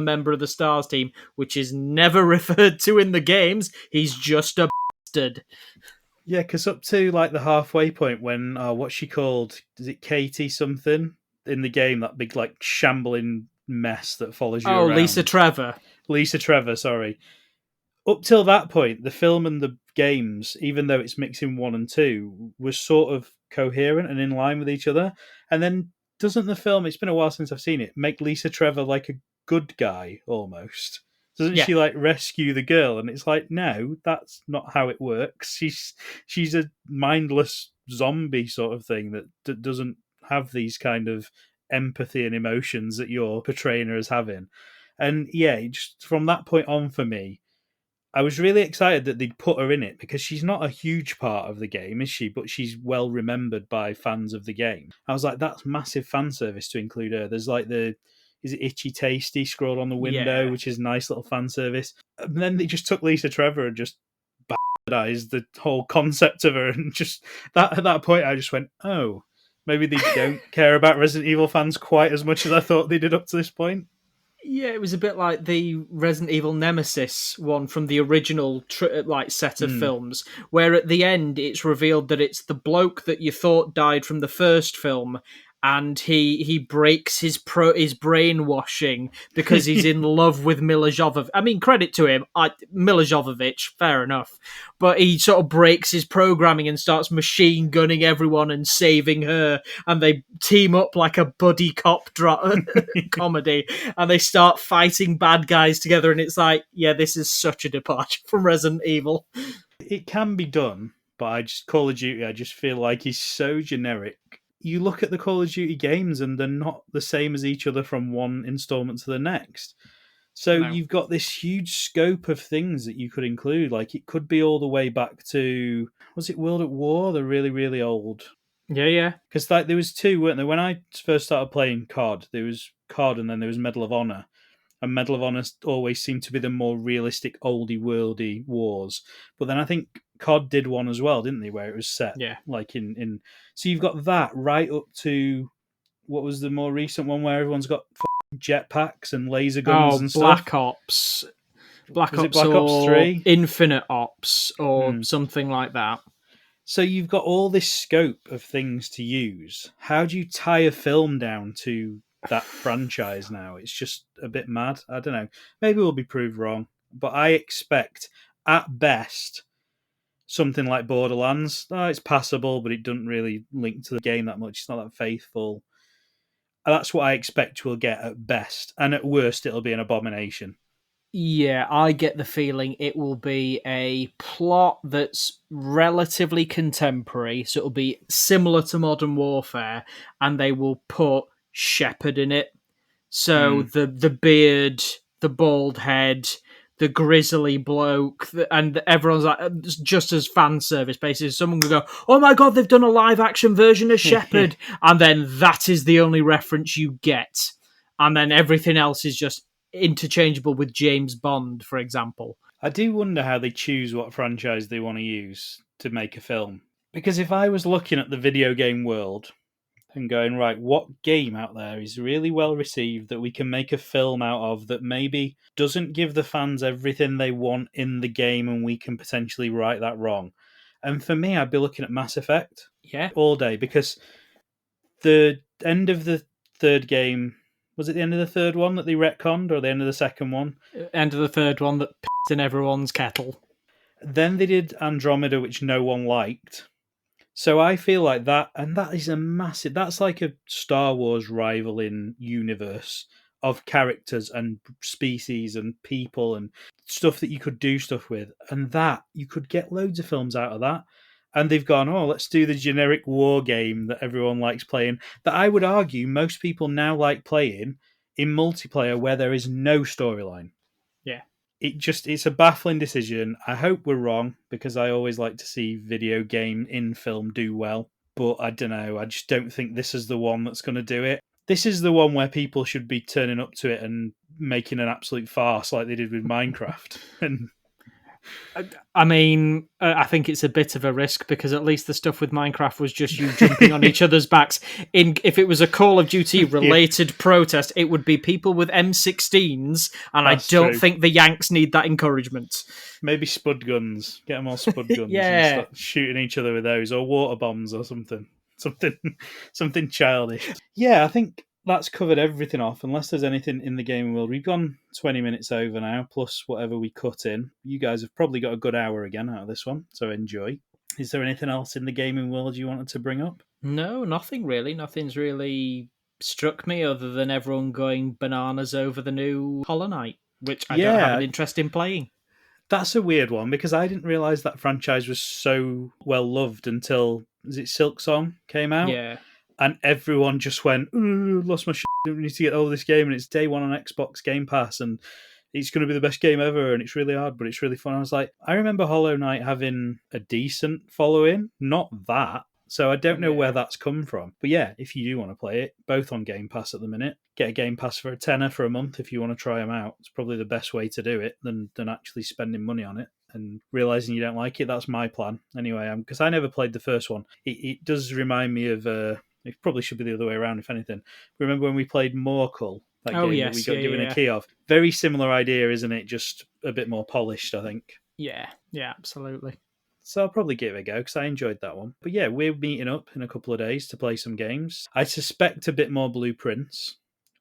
member of the Stars team, which is never referred to in the games. He's just a bastard. Yeah, because up to like the halfway point when what's she called? Is it Katie something in the game? That big like shambling mess that follows you around. Lisa Trevor. Lisa Trevor, sorry. Up till that point, the film and the games, even though it's mixing 1 and 2, was sort of coherent and in line with each other. And then doesn't the film, it's been a while since I've seen it, make Lisa Trevor like a good guy almost? Doesn't she like rescue the girl? And it's like, no, that's not how it works. She's a mindless zombie sort of thing that doesn't have these kind of empathy and emotions that you're portraying her as having. And yeah, just from that point on for me, I was really excited that they'd put her in it, because she's not a huge part of the game, is she? But she's well remembered by fans of the game. I was like, that's massive fan service to include her. There's like is it Itchy Tasty scrolled on the window, which is nice little fan service. And then they just took Lisa Trevor and just bastardized the whole concept of her. And just at that point, I just went, oh, maybe they don't care about Resident Evil fans quite as much as I thought they did up to this point. Yeah, it was a bit like the Resident Evil Nemesis one from the original set of films, where at the end it's revealed that it's the bloke that you thought died from the first film, and he breaks his brainwashing because he's in love with Mila Jovovich. I mean, credit to him, Mila Jovovich, fair enough. But he sort of breaks his programming and starts machine gunning everyone and saving her, and they team up like a buddy cop comedy, and they start fighting bad guys together, and it's like, yeah, this is such a departure from Resident Evil. It can be done, but Call of Duty, I just feel like he's so generic. You look at the Call of Duty games and they're not the same as each other from one installment to the next. So you've got this huge scope of things that you could include. Like, it could be all the way back to, was it World at War? The really, really old. Yeah. Because like, there was 2, weren't there? When I first started playing COD, there was COD and then there was Medal of Honor. And Medal of Honor always seemed to be the more realistic, oldie-worldy wars. But then I think COD did one as well, didn't they? Where it was set, like in. So you've got that right up to what was the more recent one where everyone's got jetpacks and laser guns and stuff. Black Ops, Black Ops 3, Infinite Ops, or something like that. So you've got all this scope of things to use. How do you tie a film down to that franchise now? It's just a bit mad. I don't know. Maybe we'll be proved wrong, but I expect at best something like Borderlands. It's passable, but it doesn't really link to the game that much. It's not that faithful. That's what I expect we'll get at best, and at worst it'll be an abomination. Yeah, I get the feeling it will be a plot that's relatively contemporary, so it'll be similar to Modern Warfare, and they will put Shepard in it. So the beard, the bald head, the grizzly bloke, and everyone's like, just as fan service, basically. Someone could go, oh my god, they've done a live action version of Shepard, and then that is the only reference you get. And then everything else is just interchangeable with James Bond, for example. I do wonder how they choose what franchise they want to use to make a film. Because if I was looking at the video game world and going, right, what game out there is really well received that we can make a film out of that maybe doesn't give the fans everything they want in the game, and we can potentially right that wrong? And for me, I'd be looking at Mass Effect all day, because the end of the third game, was it the end of the third one that they retconned, or the end of the second one? End of the third one that pissed in everyone's kettle. Then they did Andromeda, which no one liked. So I feel like that, and that is a massive, that's like a Star Wars rivaling universe of characters and species and people and stuff that you could do stuff with. And that, you could get loads of films out of that. And they've gone, oh, let's do the generic war game that everyone likes playing, that I would argue most people now like playing in multiplayer where there is no storyline. Yeah. It's a baffling decision. I hope we're wrong, because I always like to see video game in film do well. But I don't know. I just don't think this is the one that's going to do it. This is the one where people should be turning up to it and making an absolute farce like they did with Minecraft. And I mean, I think it's a bit of a risk, because at least the stuff with Minecraft was just you jumping on each other's backs. If it was a Call of Duty related protest, it would be people with M16s, and That's I don't true. think the Yanks need that encouragement. maybe spud guns. Get them all spud guns Yeah. and start shooting each other with those, or water bombs or something. Something childish. Yeah, I think that's covered everything off, unless there's anything in the gaming world. We've gone 20 minutes over now, plus whatever we cut in. You guys have probably got a good hour again out of this one, so enjoy. Is there anything else in the gaming world you wanted to bring up? No, nothing really. Nothing's really struck me other than everyone going bananas over the new Hollow Knight, which I don't have an interest in playing. That's a weird one, because I didn't realise that franchise was so well loved until, is it Silk Song came out? Yeah. And everyone just went, ooh, lost my shit, we need to get all this game, and it's day one on Xbox Game Pass, and it's going to be the best game ever, and it's really hard, but it's really fun. I was like, I remember Hollow Knight having a decent following, not that. So I don't know where that's come from. But yeah, if you do want to play it, both on Game Pass at the minute, get a Game Pass for a tenner for a month if you want to try them out. It's probably the best way to do it than actually spending money on it and realising you don't like it. That's my plan. Anyway, because I never played the first one. It does remind me of... it probably should be the other way around, if anything. Remember when we played Morkel? That game that we got given a key of? Very similar idea, isn't it? Just a bit more polished, I think. Yeah, absolutely. So I'll probably give it a go, because I enjoyed that one. But yeah, we're meeting up in a couple of days to play some games. I suspect a bit more Blueprints,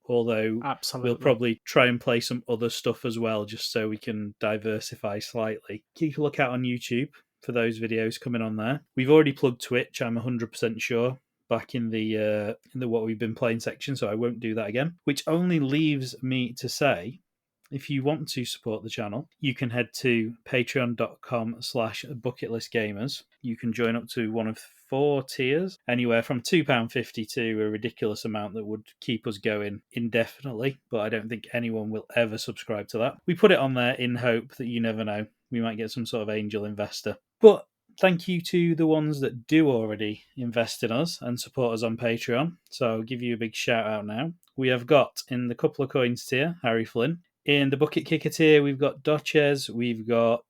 although Absolutely. we'll probably try and play some other stuff as well, just so we can diversify slightly. Keep a lookout on YouTube for those videos coming on there. We've already plugged Twitch, I'm 100% sure, back in the what we've been playing section, so I won't do that again. Which only leaves me to say, if you want to support the channel, you can head to patreon.com/bucketlistgamers. You can join up to one of 4 tiers, anywhere from £2.50 to a ridiculous amount that would keep us going indefinitely, but I don't think anyone will ever subscribe to that. We put it on there in hope that you never know, we might get some sort of angel investor. But thank you to the ones that do already invest in us and support us on Patreon. So I'll give you a big shout out now. We have got, in the couple of coins tier, Harry Flynn. In the Bucket Kicker tier, we've got Doches, we've got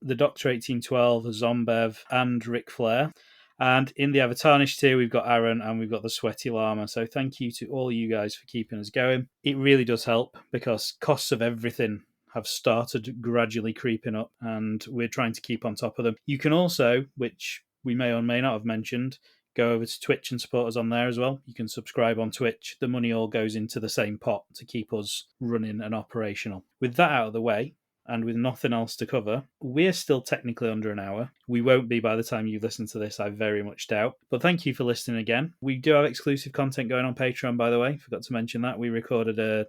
the Doctor 1812, ZomBev, and RicFlair. And in the Avatarnish tier, we've got Aaron and we've got the Sweaty Llama. So thank you to all you guys for keeping us going. It really does help, because costs of everything have started gradually creeping up, and we're trying to keep on top of them. You can also, which we may or may not have mentioned, go over to Twitch and support us on there as well. You can subscribe on Twitch. The money all goes into the same pot to keep us running and operational. With that out of the way, and with nothing else to cover, we're still technically under an hour. We won't be by the time you listen to this, I very much doubt. But thank you for listening again. We do have exclusive content going on Patreon, by the way. Forgot to mention that. We recorded a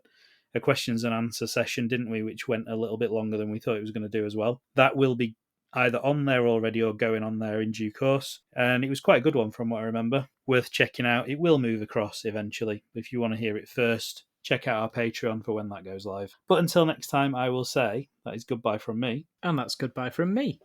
questions and answer session, didn't we, which went a little bit longer than we thought it was going to do as well. That will be either on there already or going on there in due course. And it was quite a good one from what I remember. Worth checking out. It will move across eventually. If you want to hear it first, check out our Patreon for when that goes live. But until next time, I will say that is goodbye from me. And that's goodbye from me.